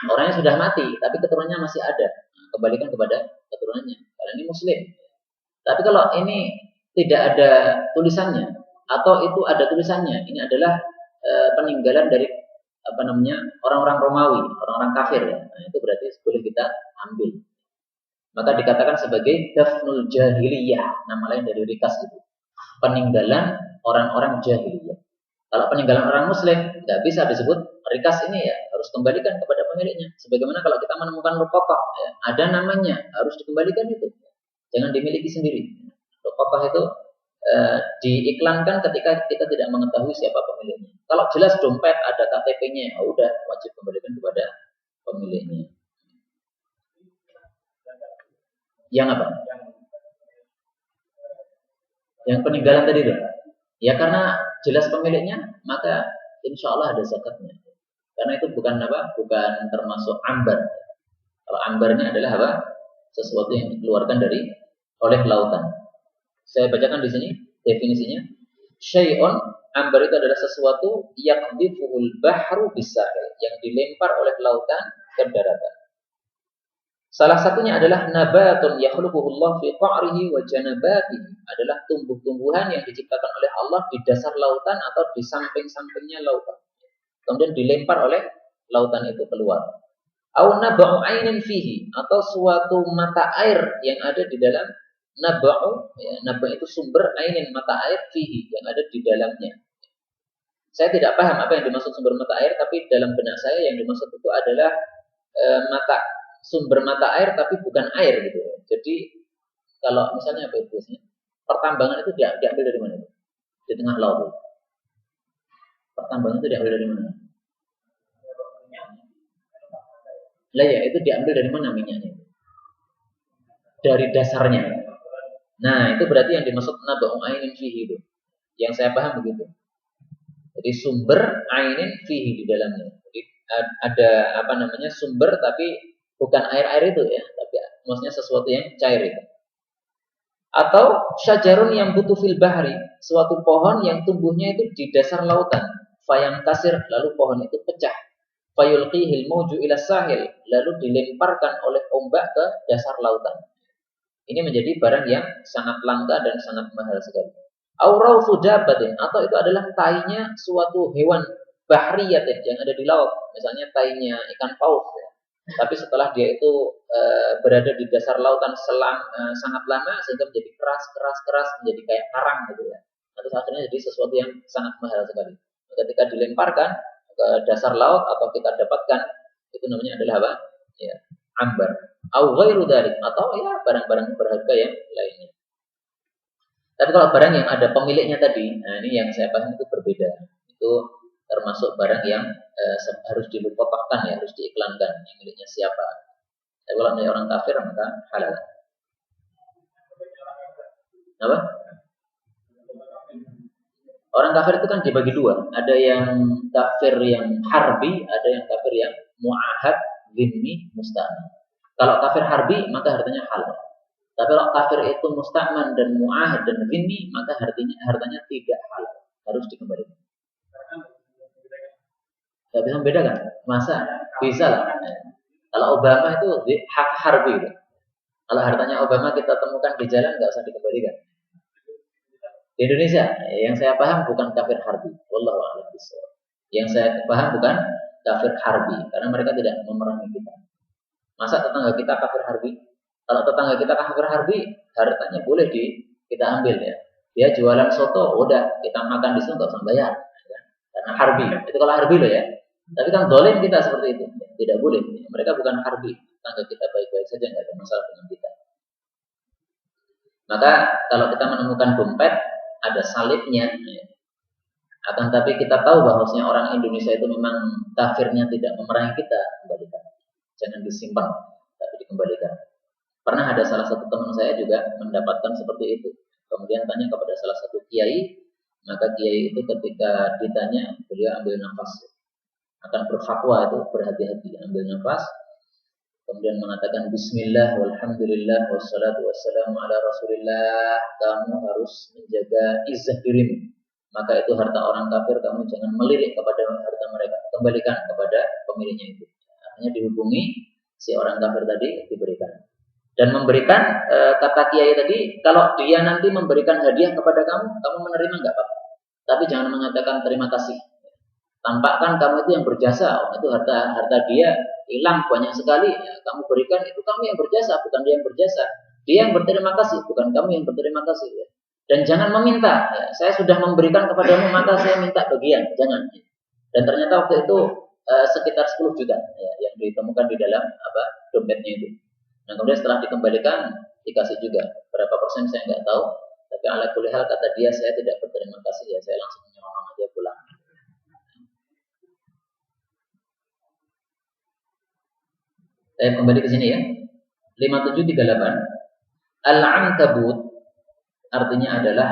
Orangnya sudah mati, tapi keturunannya masih ada. Kembalikan kepada keturunannya. Karena ini muslim. Tapi kalau ini tidak ada tulisannya, atau itu ada tulisannya, ini adalah peninggalan dari orang-orang Romawi, orang-orang kafir ya. Nah, itu berarti boleh kita ambil. Maka dikatakan sebagai dafnul jahiliyah, nama lain dari rikas itu. Peninggalan orang-orang jahiliyah. Kalau peninggalan orang muslim tidak bisa disebut rikas ini ya, harus kembalikan kepada pemiliknya. Sebagaimana kalau kita menemukan rokokah, ya, ada namanya, harus dikembalikan itu. Jangan dimiliki sendiri. Rokokah itu diiklankan ketika kita tidak mengetahui siapa pemiliknya. Kalau jelas dompet ada KTP-nya, oh udah wajib kembalikan kepada pemiliknya. Yang apa? Yang peninggalan tadi itu. Ya karena jelas pemiliknya, maka insya Allah ada zakatnya. Karena itu bukan termasuk ambar. Kalau ambar ini adalah apa? Sesuatu yang dikeluarkan oleh lautan. Saya bacakan di sini definisinya. Syai'un, ambar itu adalah sesuatu yaqdhifuhul bahru bisahil, yang dilempar oleh lautan ke daratan. Salah satunya adalah nabatun yakhluquhullah fi qa'rihi wa janabatihi, adalah tumbuh-tumbuhan yang diciptakan oleh Allah di dasar lautan atau di samping-sampingnya lautan. Kemudian dilempar oleh lautan itu keluar. Au naba'u ainin fihi, atau suatu mata air yang ada di dalam naba'u, ya, naba' itu sumber, ainin mata air fihi yang ada di dalamnya. Saya tidak paham apa yang dimaksud sumber mata air, tapi dalam benak saya yang dimaksud itu adalah sumber mata air tapi bukan air gitu. Jadi kalau misalnya apa itu biasanya? Pertambangan itu diambil dari mana? Di tengah laut. Pertambangan itu diambil dari mana? Lah ya, itu diambil dari mana minyaknya? Dari dasarnya. Nah, itu berarti yang dimaksud naba'u ainin fihi itu. Yang saya paham begitu. Jadi sumber ainin fihi di dalamnya. Jadi ada sumber tapi bukan air-air itu ya, tapi maksudnya sesuatu yang cair itu. Atau syajarun yang butuh fil bahri, suatu pohon yang tumbuhnya itu di dasar lautan. Fayang kasir, lalu pohon itu pecah. Fayulqihil mawju ila sahil, lalu dilemparkan oleh ombak ke dasar lautan. Ini menjadi barang yang sangat langka dan sangat mahal sekali. Aurau sudabatin, atau itu adalah tainya suatu hewan bahriyatin yang ada di laut. Misalnya tainya ikan paus ya. Tapi setelah dia itu berada di dasar lautan sangat lama sehingga menjadi keras menjadi kayak karang gitu ya. Terus akhirnya jadi sesuatu yang sangat mahal sekali. Ketika dilemparkan ke dasar laut atau kita dapatkan, itu namanya adalah apa? Ya, ambar. Au ghairu dzalik, atau ya barang-barang berharga yang lainnya. Tapi kalau barang yang ada pemiliknya tadi, nah ini yang saya paham itu berbeda. Itu termasuk barang yang harus dilupakkan ya, harus diiklankan yang miliknya siapa. Tapi kalau milik orang kafir maka halal. Apa? Orang kafir itu kan dibagi dua. Ada yang kafir yang harbi, ada yang kafir yang mu'ahad, dhimmi, musta'man. Kalau kafir harbi maka hartanya halal. Tapi kalau kafir itu musta'man dan mu'ahad dan dhimmi maka hartanya tidak halal, harus dikembalikan. Gak bisa membedakan? Masa? Bisa lah. Kalau Obama itu hak harbi. Kalau hartanya Obama kita temukan di jalan, gak usah dikembalikan. Di Indonesia, yang saya paham bukan kafir harbi. Wallahu a'lam bishawab. Yang saya paham bukan kafir harbi, karena mereka tidak memerangi kita. Masa tetangga kita kafir harbi? Kalau tetangga kita kafir harbi, hartanya boleh kita ambil ya. Dia jualan soto, udah kita makan di situ nggak usah bayar. Karena harbi. Itu kalau harbi loh ya. Tapi kan dolim kita seperti itu, tidak boleh. Mereka bukan harbi, tetangga kita baik-baik saja, nggak ada masalah dengan kita. Maka kalau kita menemukan dompet ada salibnya, akan tapi kita tahu bahwasanya orang Indonesia itu memang kafirnya tidak memerangi kita, kembalikan. Jangan disimpan, tapi dikembalikan. Pernah ada salah satu teman saya juga mendapatkan seperti itu. Kemudian tanya kepada salah satu kiai, maka kiai itu ketika ditanya, beliau ambil nafas. Akan berfatwa itu berhati-hati, ambil nafas, kemudian mengatakan Bismillah, walhamdulillah, wassalatu wassalamu ala rasulillah. Kamu harus menjaga izzah dirimu. Maka itu harta orang kafir, kamu jangan melirik kepada harta mereka, kembalikan kepada pemiliknya itu. Artinya dihubungi si orang kafir tadi, diberikan. Dan memberikan, kata kiai tadi, kalau dia nanti memberikan hadiah kepada kamu, kamu menerima nggak apa-apa. Tapi jangan mengatakan terima kasih. Tampakkan kamu itu yang berjasa, itu harta dia hilang banyak sekali, ya, kamu berikan, itu kamu yang berjasa, bukan dia yang berjasa. Dia yang berterima kasih, bukan kamu yang berterima kasih. Ya. Dan jangan meminta, ya, saya sudah memberikan kepadamu, maka saya minta bagian, jangan. Dan ternyata waktu itu sekitar 10 juta ya, yang ditemukan di dalam dompetnya itu. Nah kemudian setelah dikembalikan dikasih juga berapa persen saya nggak tahu, tapi ala kulli hal kata dia saya tidak berterima kasih, ya saya langsung menyerahkan aja pulang. Saya kembali ke sini ya. 5738 Al-Ankabut artinya adalah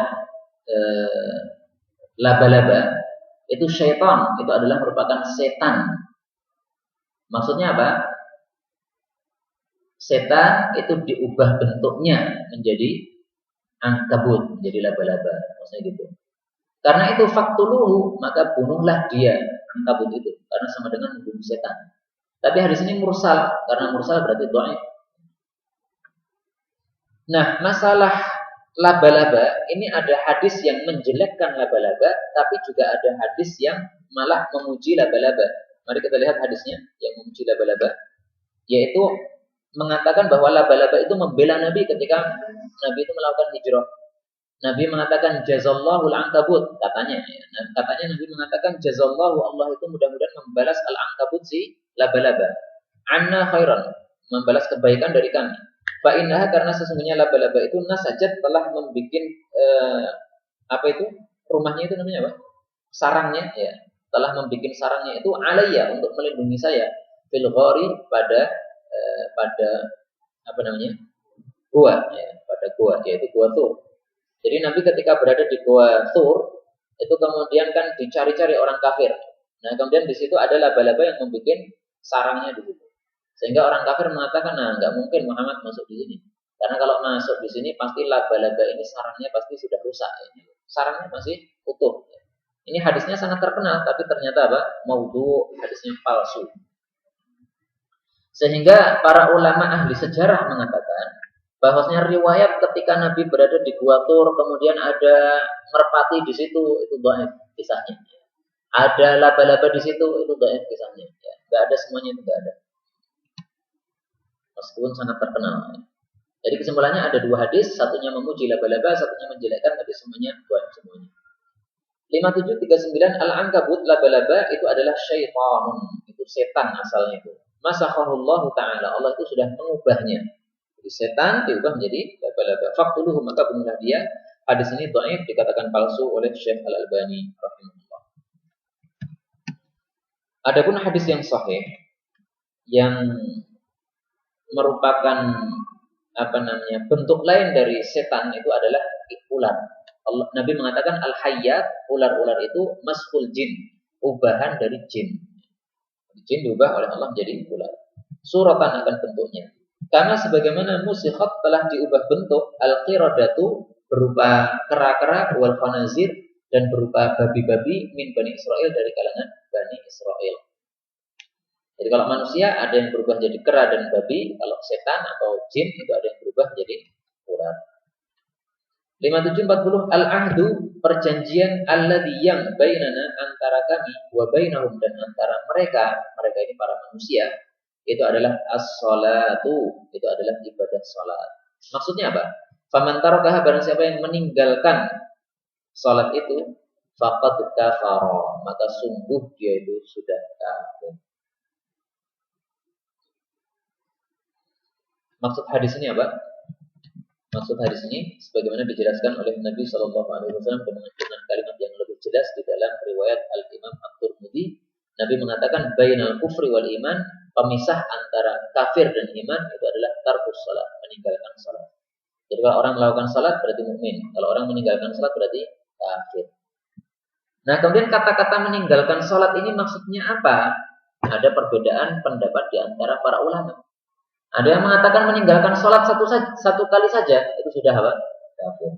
laba-laba. Itu syaitan, itu adalah merupakan setan. Maksudnya apa? Setan itu diubah bentuknya menjadi ankabut, menjadi laba-laba. Maksudnya gitu. Karena itu faktuluhu, maka bunuhlah dia, ankabut itu. Karena sama dengan membunuh setan. Tapi hadis ini mursal, karena mursal berarti dhaif. Nah, masalah laba-laba, ini ada hadis yang menjelekkan laba-laba, tapi juga ada hadis yang malah memuji laba-laba. Mari kita lihat hadisnya yang memuji laba-laba, yaitu mengatakan bahwa laba-laba itu membela Nabi ketika Nabi itu melakukan hijrah. Nabi mengatakan jazallahu al-ankabut, katanya. Katanya Nabi mengatakan jazallahu, Allah itu mudah-mudahan membalas al-ankabut si laba-laba. Anna khairan, membalas kebaikan dari kami. Fa'innaha, karena sesungguhnya laba-laba itu nasajat telah membuat rumahnya itu namanya apa? Sarangnya ya. Telah membuat sarangnya itu alayya, untuk melindungi saya fil ghari, pada gua ya, pada gua, yaitu gua Thur. Jadi Nabi ketika berada di gua Thur itu kemudian kan dicari-cari orang kafir. Nah, kemudian di situ ada laba-laba yang membuat sarangnya di situ. Sehingga orang kafir mengatakan, nah nggak mungkin Muhammad masuk di sini. Karena kalau masuk di sini pasti laba-laba ini sarangnya pasti sudah rusak. Sarangnya masih utuh. Ini hadisnya sangat terkenal, tapi ternyata apa? Maudhu, hadisnya palsu. Sehingga para ulama ahli sejarah mengatakan bahwasanya riwayat ketika Nabi berada di Gua Thur, kemudian ada merpati di situ, itu dhaif kisahnya. Ada laba-laba di situ, itu dhaif kisahnya. Ya, nggak ada, semuanya itu nggak ada. Meskipun sangat terkenal. Jadi kesimpulannya ada dua hadis, satunya memuji laba-laba, satunya menjelekkan, tapi semuanya dhaif semuanya. 5739 Al-Ankabut, laba-laba itu adalah syaitanun, itu setan asalnya itu. Masakhahullahu ta'ala, Allah itu sudah mengubahnya. Jadi setan diubah menjadi laba-laba. Faqtuluhu, maka bunuhlah dia. Hadis ini dhaif, dikatakan palsu oleh Syekh Al-Albani rahimahullah. Adapun hadis yang sahih yang merupakan bentuk lain dari setan itu adalah ular. Nabi mengatakan al-hayyat, ular-ular itu masful jin, ubahan dari jin. Jin diubah oleh Allah menjadi ular. Suratan akan bentuknya. Karena sebagaimana musikhat telah diubah bentuk, al-qiradatu berupa kera-kera, wal khanazir, dan berupa babi-babi min Bani Israel, dari kalangan Bani Israel. Jadi kalau manusia ada yang berubah jadi kera dan babi, kalau setan atau jin itu ada yang berubah jadi ular. 5740 Al-ahdu, perjanjian alladzi yang bainana, antara kami, wa bainahum, dan antara mereka ini para manusia, itu adalah as-salatu, itu adalah ibadah salat. Maksudnya apa? Faman tarakaha, barang siapa yang meninggalkan salat itu, faqad kafara, maka sungguh dia itu sudah kafir. Maksud hadis ini apa? Maksud hadis ini sebagaimana dijelaskan oleh Nabi Shallallahu Alaihi Wasallam dengan kalimat yang lebih jelas di dalam riwayat Al Imam At-Tirmidzi. Nabi mengatakan bainal kufri wal iman, pemisah antara kafir dan iman itu adalah tarkus salat, meninggalkan salat. Jadi kalau orang melakukan salat berarti mukmin, kalau orang meninggalkan salat berarti kafir. Nah, kemudian kata-kata meninggalkan salat ini maksudnya apa? Ada perbedaan pendapat di antara para ulama. Ada yang mengatakan meninggalkan sholat satu kali saja itu sudah apa? Kafir.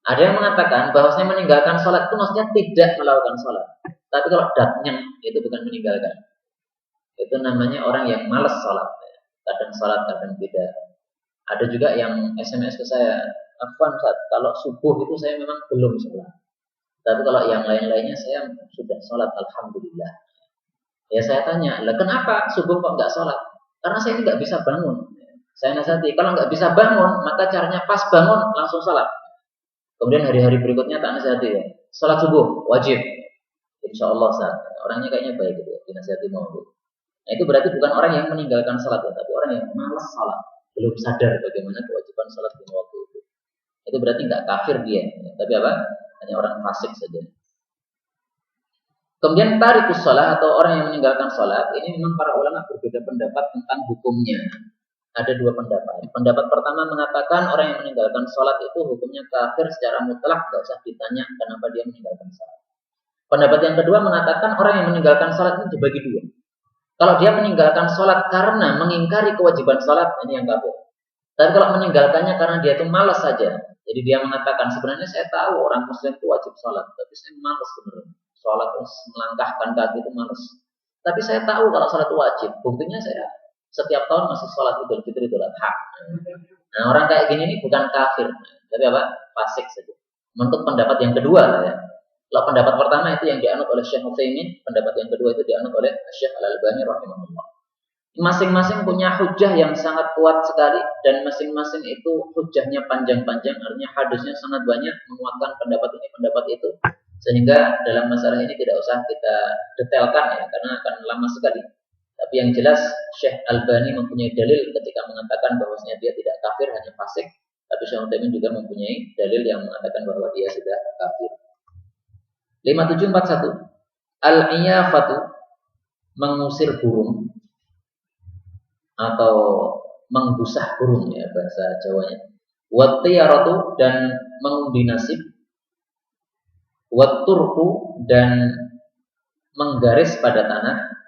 Ada yang mengatakan bahwasanya meninggalkan sholat itu maksudnya tidak melakukan sholat. Tapi kalau datnya itu bukan meninggalkan. Itu namanya orang yang malas sholat. Kadang sholat, kadang tidak. Ada juga yang SMS ke saya, Afwan Ustaz, kalau subuh itu saya memang belum sholat. Tapi kalau yang lain-lainnya saya sudah sholat, alhamdulillah. Ya saya tanya, lah kenapa subuh kok nggak sholat? Karena saya ini nggak bisa bangun. Saya nasihati, kalau nggak bisa bangun, maka caranya pas bangun langsung sholat. Kemudian hari-hari berikutnya tak nasihati ya, sholat subuh wajib. Insya Allah saat orangnya kayaknya baik gitu ya, dinasihati mau gitu. Nah, itu berarti bukan orang yang meninggalkan sholat ya, tapi orang yang malas sholat, belum sadar bagaimana kewajiban sholat di waktu itu. Itu berarti nggak kafir dia, ya. Tapi apa? Hanya orang fasik saja. Kemudian tarikus sholat atau orang yang meninggalkan sholat, ini memang para ulama berbeda pendapat tentang hukumnya. Ada dua pendapat. Pendapat pertama mengatakan orang yang meninggalkan sholat itu hukumnya kafir secara mutlak, tidak usah ditanya kenapa dia meninggalkan sholat. Pendapat yang kedua mengatakan orang yang meninggalkan sholat ini dibagi dua. Kalau dia meninggalkan sholat karena mengingkari kewajiban sholat, ini yang kafir. Tapi kalau meninggalkannya karena dia itu malas saja, jadi dia mengatakan sebenarnya saya tahu orang muslim itu wajib sholat, tapi saya malas sebenarnya. Sholat melangkahkan kaki itu malas. Tapi saya tahu kalau sholat itu wajib. Buktinya saya setiap tahun masih sholat Idul Fitri Idul Adha. Nah orang kayak gini ini bukan kafir, tapi apa? Fasik saja. Menurut pendapat yang kedua lah ya. Kalau pendapat pertama itu yang dianut oleh Syekh Utsaimin, pendapat yang kedua itu dianut oleh Syekh Al-Albani rahimahullah. Masing-masing punya hujah yang sangat kuat sekali dan masing-masing itu hujahnya panjang-panjang, artinya hadisnya sangat banyak menguatkan pendapat ini pendapat itu, sehingga dalam masalah ini tidak usah kita detailkan ya karena akan lama sekali. Tapi yang jelas Syekh Albani mempunyai dalil ketika mengatakan bahwasanya dia tidak kafir, hanya fasik. Tapi Syekh Utsaimin juga mempunyai dalil yang mengatakan bahwa dia sudah kafir. 5741 Al-iyafatu, mengusir burung atau menggusah burung ya bahasa Jawanya. Wattiyaratu, dan mengundi nasib. Watturku, dan menggaris pada tanah.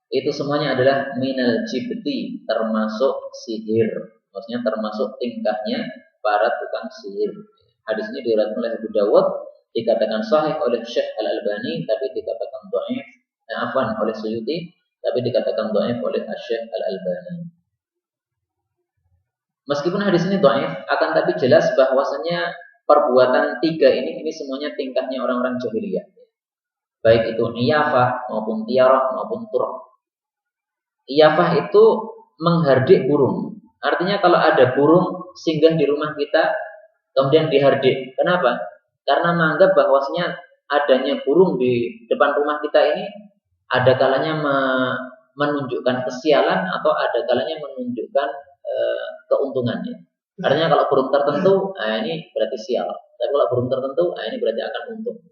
Itu semuanya adalah minal jibti, termasuk sihir. Maksudnya termasuk tingkahnya para tukang sihir. Hadis ini diriwayatkan oleh Abu Dawud, dikatakan sahih oleh Syekh Al-Albani, tapi dikatakan dhaif, oleh Suyuti, tapi dikatakan dhaif oleh Syekh Al-Albani. Meskipun hadis ini dhaif, akan tapi jelas bahwasanya perbuatan tiga ini semuanya tingkahnya orang-orang jahiliyah. Baik itu iyafah maupun tiarah maupun turah. Iyafah itu menghardik burung. Artinya kalau ada burung singgah di rumah kita kemudian dihardik. Kenapa? Karena menganggap bahwasanya adanya burung di depan rumah kita ini ada kalanya menunjukkan kesialan atau ada kalanya menunjukkan keuntungannya. Artinya kalau burung tertentu, ini berarti sial. Tapi kalau burung tertentu, ini berarti akan untung.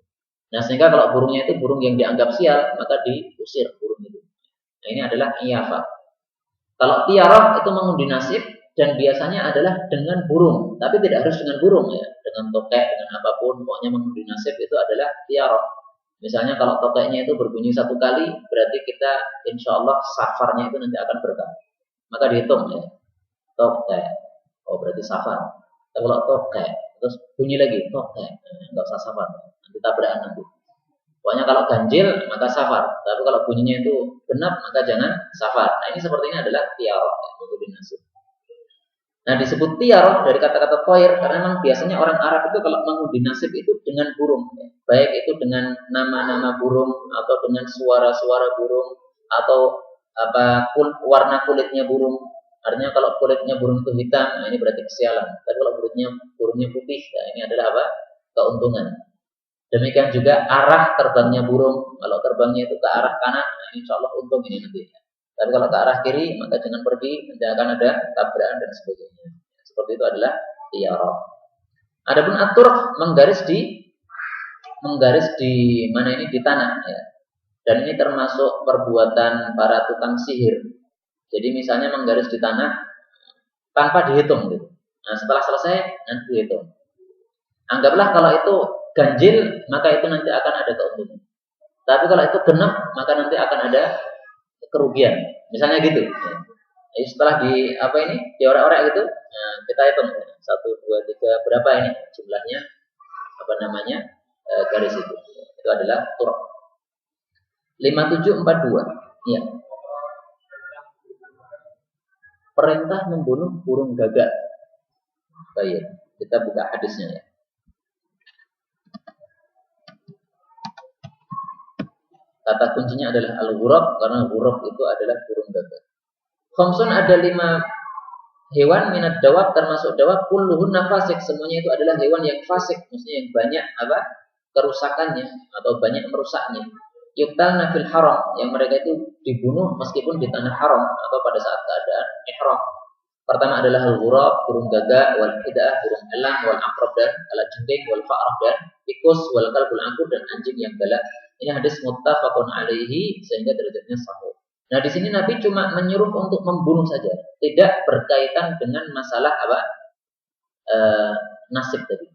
Nah sehingga kalau burungnya itu burung yang dianggap sial, maka diusir burung itu. Nah ini adalah iyafah. Kalau tiarah itu mengundi nasib dan biasanya adalah dengan burung, tapi tidak harus dengan burung ya, dengan tokek, dengan apapun, pokoknya mengundi nasib itu adalah tiarah. Misalnya kalau tokeknya itu berbunyi satu kali, berarti kita insya Allah safarnya itu nanti akan berkah. Maka dihitung ya, tokek, oh berarti safar. Kalau tokek, terus bunyi lagi tokek, nggak usah safar, nanti tabrakan nanti. Pokoknya kalau ganjil maka safar, tapi kalau bunyinya itu genap maka jangan safar. Nah ini sepertinya adalah tiarah, mengundi nasib. Nah disebut tiarah dari kata-kata toir karena memang biasanya orang Arab itu kalau mengundi nasib itu dengan burung, ya. Baik itu dengan nama-nama burung atau dengan suara-suara burung atau warna kulitnya burung. Artinya kalau kulitnya burung itu hitam, nah ini berarti kesialan. Tapi kalau burungnya putih, nah ini adalah apa? Keuntungan. Demikian juga arah terbangnya burung. Kalau terbangnya itu ke arah kanan, nah insya Allah untung ini nanti. Tapi kalau ke arah kiri, maka jangan pergi, nanti akan ada tabrakan dan sebagainya. Seperti itu adalah tiarah. Adapun atur menggaris di mana ini di tanah ya. Dan ini termasuk perbuatan para tukang sihir. Jadi misalnya menggaris di tanah tanpa dihitung gitu. Nah, setelah selesai nanti dihitung. Anggaplah kalau itu ganjil, maka itu nanti akan ada keuntungan. Tapi kalau itu genap, maka nanti akan ada kerugian. Misalnya gitu. Jadi setelah diorek-orek gitu, nah, kita hitung 1, 2, 3 berapa ini jumlahnya garis itu. Itu adalah turuk. 5742. Iya. Perintah membunuh burung gagak. Baik, kita buka hadisnya ya. Kata kuncinya adalah al-ghurab karena ghurab itu adalah burung gagak. Khamsun ada 5 hewan minat dawab termasuk dawab kulluhunna fasik, semuanya itu adalah hewan yang fasik, maksudnya yang banyak kerusakannya atau banyak merusaknya. Yuqtalna fil haram, yang mereka itu dibunuh meskipun di tanah haram atau pada saat keadaan ihram. Pertama adalah al-ghurab, burung gagak, wal hidah, burung elang, wal aqrab dan kalajengking, wal fa'rah dan tikus, wal kalbul aqur dan anjing yang galak. Ini hadis muttafaqun alaihi sehingga derajatnya sahih. Nah, di sini Nabi cuma menyuruh untuk membunuh saja, tidak berkaitan dengan masalah nasib tadi.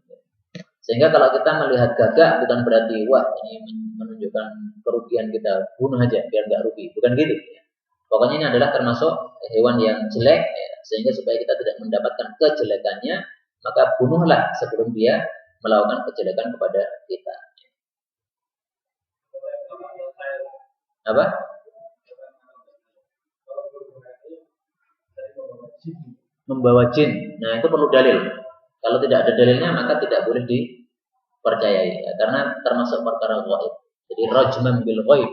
Sehingga kalau kita melihat gagak bukan berarti wah ini menunjukkan kerugian kita, bunuh aja biar nggak rugi, bukan gitu. Pokoknya ini adalah termasuk hewan yang jelek, sehingga supaya kita tidak mendapatkan kejelekannya, maka bunuhlah sebelum dia melakukan kejelekan kepada kita. Apa? Membawa jin. Nah, itu perlu dalil. Kalau tidak ada dalilnya maka tidak boleh dipercayai, ya, karena termasuk perkara ghaib. Jadi rajman bil ghaib,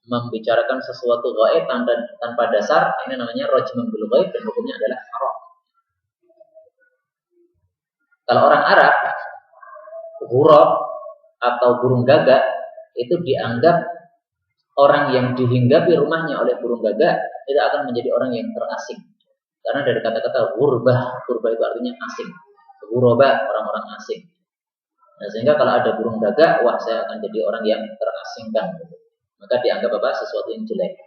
membicarakan sesuatu ghaib tanpa dasar, ini namanya rajman bil ghaib dan hukumnya adalah haram. Kalau orang Arab, ghurab atau burung gagak itu dianggap orang yang dihinggapi rumahnya oleh burung gagak tidak akan menjadi orang yang terasing. Karena dari kata-kata ghurbah, ghurbah itu artinya asing. Ghuraba, orang-orang asing. Nah, sehingga kalau ada burung gagak, wah saya akan jadi orang yang terasingkan. Maka dianggap sesuatu yang jelek.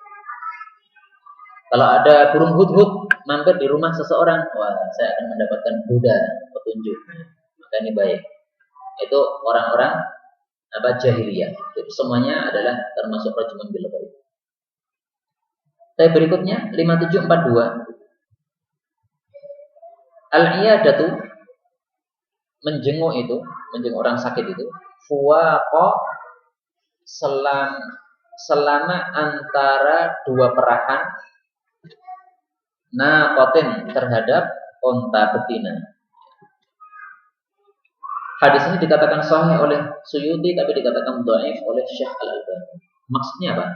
Kalau ada burung hudhud mampir di rumah seseorang, wah saya akan mendapatkan huda, petunjuk. Maka ini baik. Itu orang-orang jahiliyah. Itu semuanya adalah termasuk rajman bil ghaib. Tapi berikutnya 5742. Al-iyadatu, menjenguk orang sakit itu, fuwaqa selama antara 2 perahan naqatin terhadap unta betina. Hadis ini dikatakan sahih oleh Suyuti tapi dikatakan dhaif oleh Syekh Al-Albani. Maksudnya apa?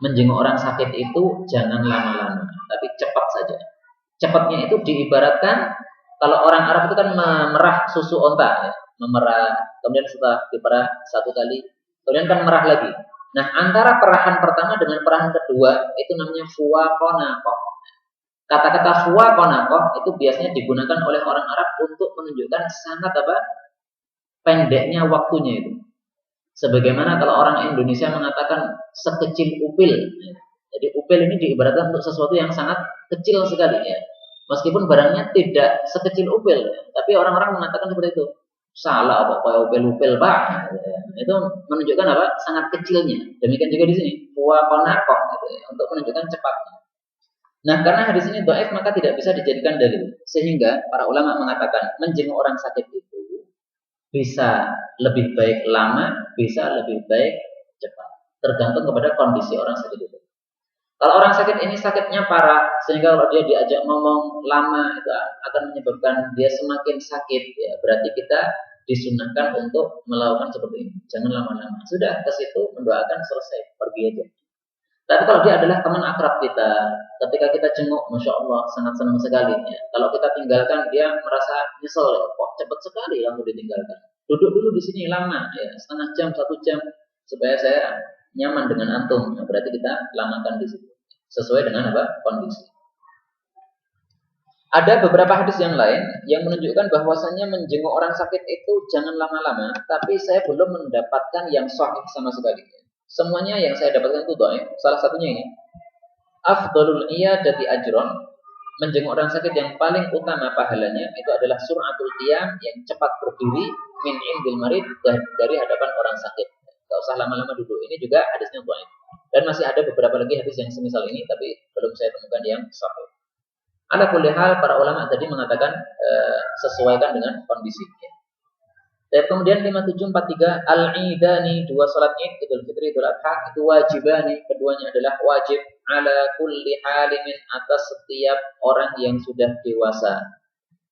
Menjenguk orang sakit itu jangan lama-lama, tapi cepat saja. Cepatnya itu diibaratkan kalau orang Arab itu kan memerah susu onta, ya. Memerah, kemudian setelah diperah 1 kali, kemudian kan merah lagi. Nah, antara perahan pertama dengan perahan kedua itu namanya fuwaqanaqah. Kata-kata fuwaqanaqah itu biasanya digunakan oleh orang Arab untuk menunjukkan sangat pendeknya waktunya itu. Sebagaimana kalau orang Indonesia mengatakan sekecil upil. Jadi upil ini diibaratkan untuk sesuatu yang sangat kecil sekali, ya. Meskipun barangnya tidak sekecil upil, tapi orang-orang mengatakan seperti itu. Salah apa upil-upil, Pak. Itu menunjukkan sangat kecilnya. Demikian juga di sini, fuwaqanaqah gitu, ya, untuk menunjukkan cepatnya. Nah, karena hadis ini dhaif maka tidak bisa dijadikan dalil. Sehingga para ulama mengatakan menjenguk orang sakit itu bisa lebih baik lama, bisa lebih baik cepat. Tergantung kepada kondisi orang sakit itu. Kalau orang sakit ini sakitnya parah, sehingga kalau dia diajak ngomong lama itu akan menyebabkan dia semakin sakit, ya berarti kita disunahkan untuk melakukan seperti ini. Jangan lama-lama. Sudah ke situ mendoakan selesai, pergi aja. Tapi kalau dia adalah teman akrab kita, ketika kita jenguk, masya Allah sangat senang sekali. Ya. Kalau kita tinggalkan, dia merasa nyesel, ya. Kok cepat sekali langsung ditinggalkan. Duduk dulu di sini lama, ya setengah jam, 1 jam, supaya saya nyaman dengan antum. Nah, berarti kita lamakan di situ sesuai dengan kondisi. Ada beberapa hadis yang lain yang menunjukkan bahwasannya menjenguk orang sakit itu jangan lama-lama, tapi saya belum mendapatkan yang sahih sama sekali. Semuanya yang saya dapatkan itu dhaif. Salah satunya ini, afdhalul iyadati ajron, menjenguk orang sakit yang paling utama pahalanya itu adalah sur'atul qiyam, yang cepat berdiri min indil marid, dari hadapan orang sakit. Enggak usah lama-lama duduk. Ini juga hadisnya dhaif. Dan masih ada beberapa lagi hadis yang semisal ini, tapi belum saya temukan yang sahih. Ala kulli hal, para ulama tadi mengatakan sesuaikan dengan kondisinya. Dan kemudian 5743 al-idani, 2 salat Id, Idul Fitri, Idul Adha itu wajibani, keduanya adalah wajib ala kulli halimin, atas setiap orang yang sudah dewasa.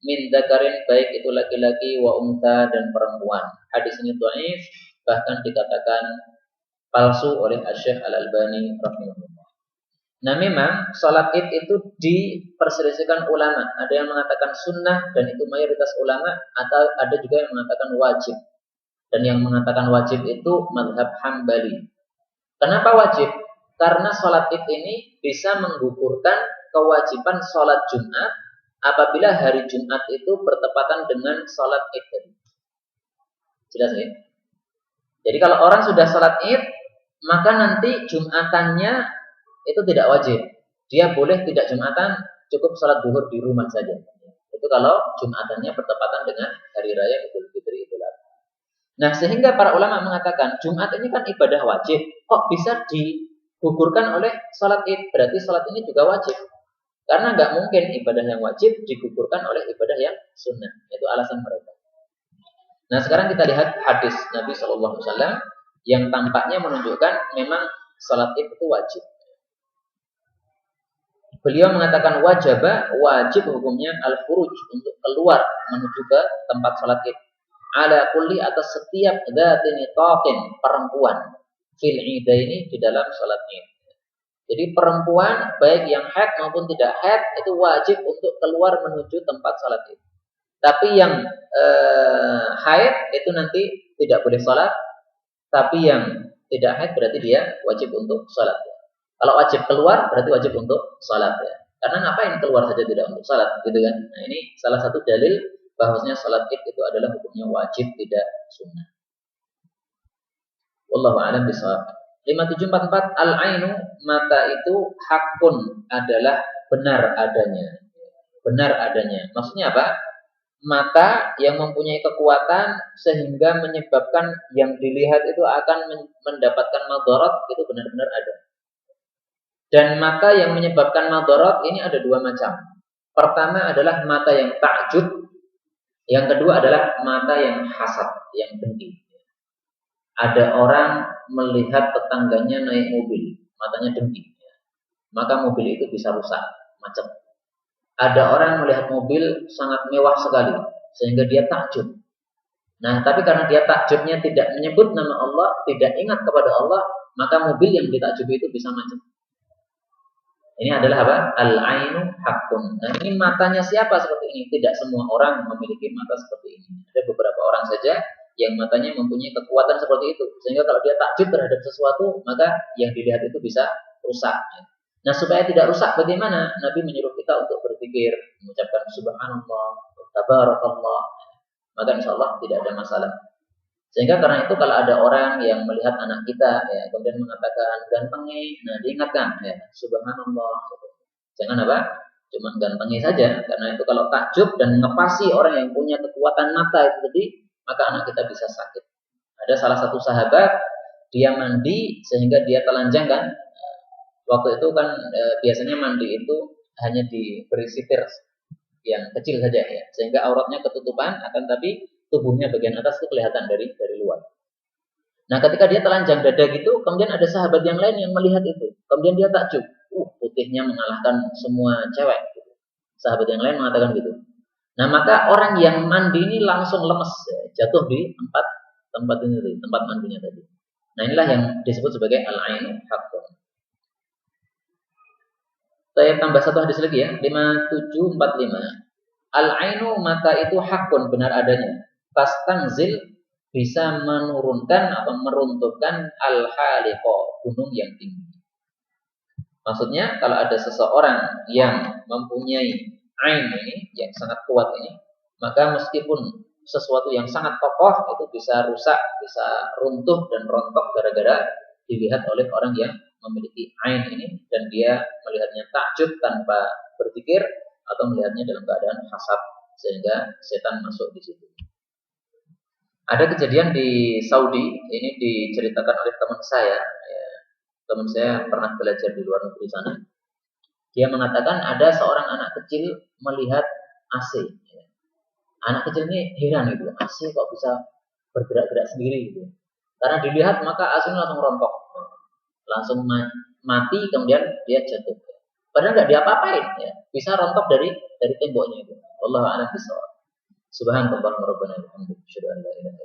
Min dzakarin, baik itu laki-laki, wa unta dan perempuan. Hadis ini dhaif, bahkan dikatakan palsu oleh Asy-Syaikh Al-Albani rahimahullah. Nah, memang salat Id itu diperselisihkan ulama. Ada yang mengatakan sunnah dan itu mayoritas ulama, atau ada juga yang mengatakan wajib. Dan yang mengatakan wajib itu mazhab Hambali. Kenapa wajib? Karena salat Id ini bisa menggugurkan kewajiban salat Jumat apabila hari Jumat itu bertepatan dengan salat Id tadi. Jelas ya? Jadi kalau orang sudah salat Id, maka nanti Jumatannya itu tidak wajib. Dia boleh tidak Jumatan, cukup salat zuhur di rumah saja. Itu kalau Jumatannya bertepatan dengan hari raya Idul Fitri Idul Adha. Nah, sehingga para ulama mengatakan Jumat ini kan ibadah wajib, kok bisa digugurkan oleh salat Id? Berarti salat ini juga wajib. Karena nggak mungkin ibadah yang wajib digugurkan oleh ibadah yang sunnah. Itu alasan mereka. Nah, sekarang kita lihat hadis Nabi SAW yang tampaknya menunjukkan memang salat Id itu wajib. Beliau mengatakan wajib hukumnya al-furuj, untuk keluar menuju ke tempat salat Id. Ala kulli, atas setiap dzatini taqin, perempuan, fil idaini, di dalam salat Id. Jadi perempuan baik yang haid maupun tidak haid itu wajib untuk keluar menuju tempat salat Id. Tapi yang haid itu nanti tidak boleh salat, tapi yang tidak haid berarti dia wajib untuk salat. Kalau wajib keluar berarti wajib untuk salat ya. Karena ngapain keluar saja tidak untuk salat, gitu kan? Nah, ini salah satu dalil bahwasanya salat Id itu adalah hukumnya wajib, tidak sunnah. Wallahu a'lam bishawab. 5744 al-ainu, mata itu hakun, adalah benar adanya. Benar adanya. Maksudnya apa? Mata yang mempunyai kekuatan sehingga menyebabkan yang dilihat itu akan mendapatkan madarat, itu benar-benar ada. Dan mata yang menyebabkan madarat ini ada dua macam. Pertama adalah mata yang ta'jub, yang kedua adalah mata yang hasad, yang dengki. Ada orang melihat tetangganya naik mobil, matanya dengki, maka mobil itu bisa rusak, macet. Ada orang melihat mobil sangat mewah sekali, sehingga dia takjub. Nah, tapi karena dia takjubnya tidak menyebut nama Allah, tidak ingat kepada Allah, maka mobil yang ditakjubi itu bisa macet. Ini adalah apa? Al-ainu haqqun. Nah, ini matanya siapa seperti ini? Tidak semua orang memiliki mata seperti ini. Ada beberapa orang saja yang matanya mempunyai kekuatan seperti itu. Sehingga kalau dia takjub terhadap sesuatu, maka yang dilihat itu bisa rusak. Nah, supaya tidak rusak bagaimana? Nabi menyuruh kita untuk berzikir, mengucapkan subhanallah, tabarakallah. Maka insya Allah tidak ada masalah. Sehingga karena itu kalau ada orang yang melihat anak kita, ya, kemudian mengatakan gantengi, nah diingatkan, ya, subhanallah. Jangan apa? Cuma gantengi saja, karena itu kalau takjub dan ngepasi orang yang punya kekuatan mata itu tadi, maka anak kita bisa sakit. Ada salah satu sahabat, dia mandi sehingga dia telanjang kan. Waktu itu kan biasanya mandi itu hanya diberi sitir yang kecil saja ya, sehingga auratnya ketutupan, akan tapi tubuhnya bagian atas itu kelihatan dari luar. Nah, ketika dia telanjang dada gitu, kemudian ada sahabat yang lain yang melihat itu, kemudian dia takjub, putihnya mengalahkan semua cewek. Gitu. Sahabat yang lain mengatakan gitu. Nah, maka orang yang mandi ini langsung lemes, jatuh di tempat ini, tempat mandinya tadi. Nah, inilah yang disebut sebagai al-ainu haqqun. Saya tambah satu hadis lagi ya, 5745. Al-ainu, mata itu hakun, benar adanya. Tastangzil, bisa menurunkan atau meruntuhkan al-haliqa, gunung yang tinggi. Maksudnya kalau ada seseorang yang mempunyai ain ini, yang sangat kuat ini, maka meskipun sesuatu yang sangat kokoh itu bisa rusak, bisa runtuh dan rontok gara-gara dilihat oleh orang yang memiliki ain ini, dan dia melihatnya takjub tanpa berzikir atau melihatnya dalam keadaan hasad sehingga setan masuk di situ. Ada kejadian di Saudi, ini diceritakan oleh teman saya. Ya, teman saya pernah belajar di luar negeri sana. Dia mengatakan ada seorang anak kecil melihat AC. Ya. Anak kecil ini heran gitu, AC kok bisa bergerak-gerak sendiri gitu. Karena dilihat maka AC langsung rontok, langsung mati, kemudian dia jatuh. Padahal nggak diapa-apain, ya. Bisa rontok dari temboknya itu. Wallahu a'lam bishawab. Subhanallah rabbana wa bihamdihi, asyhadu an la ilaha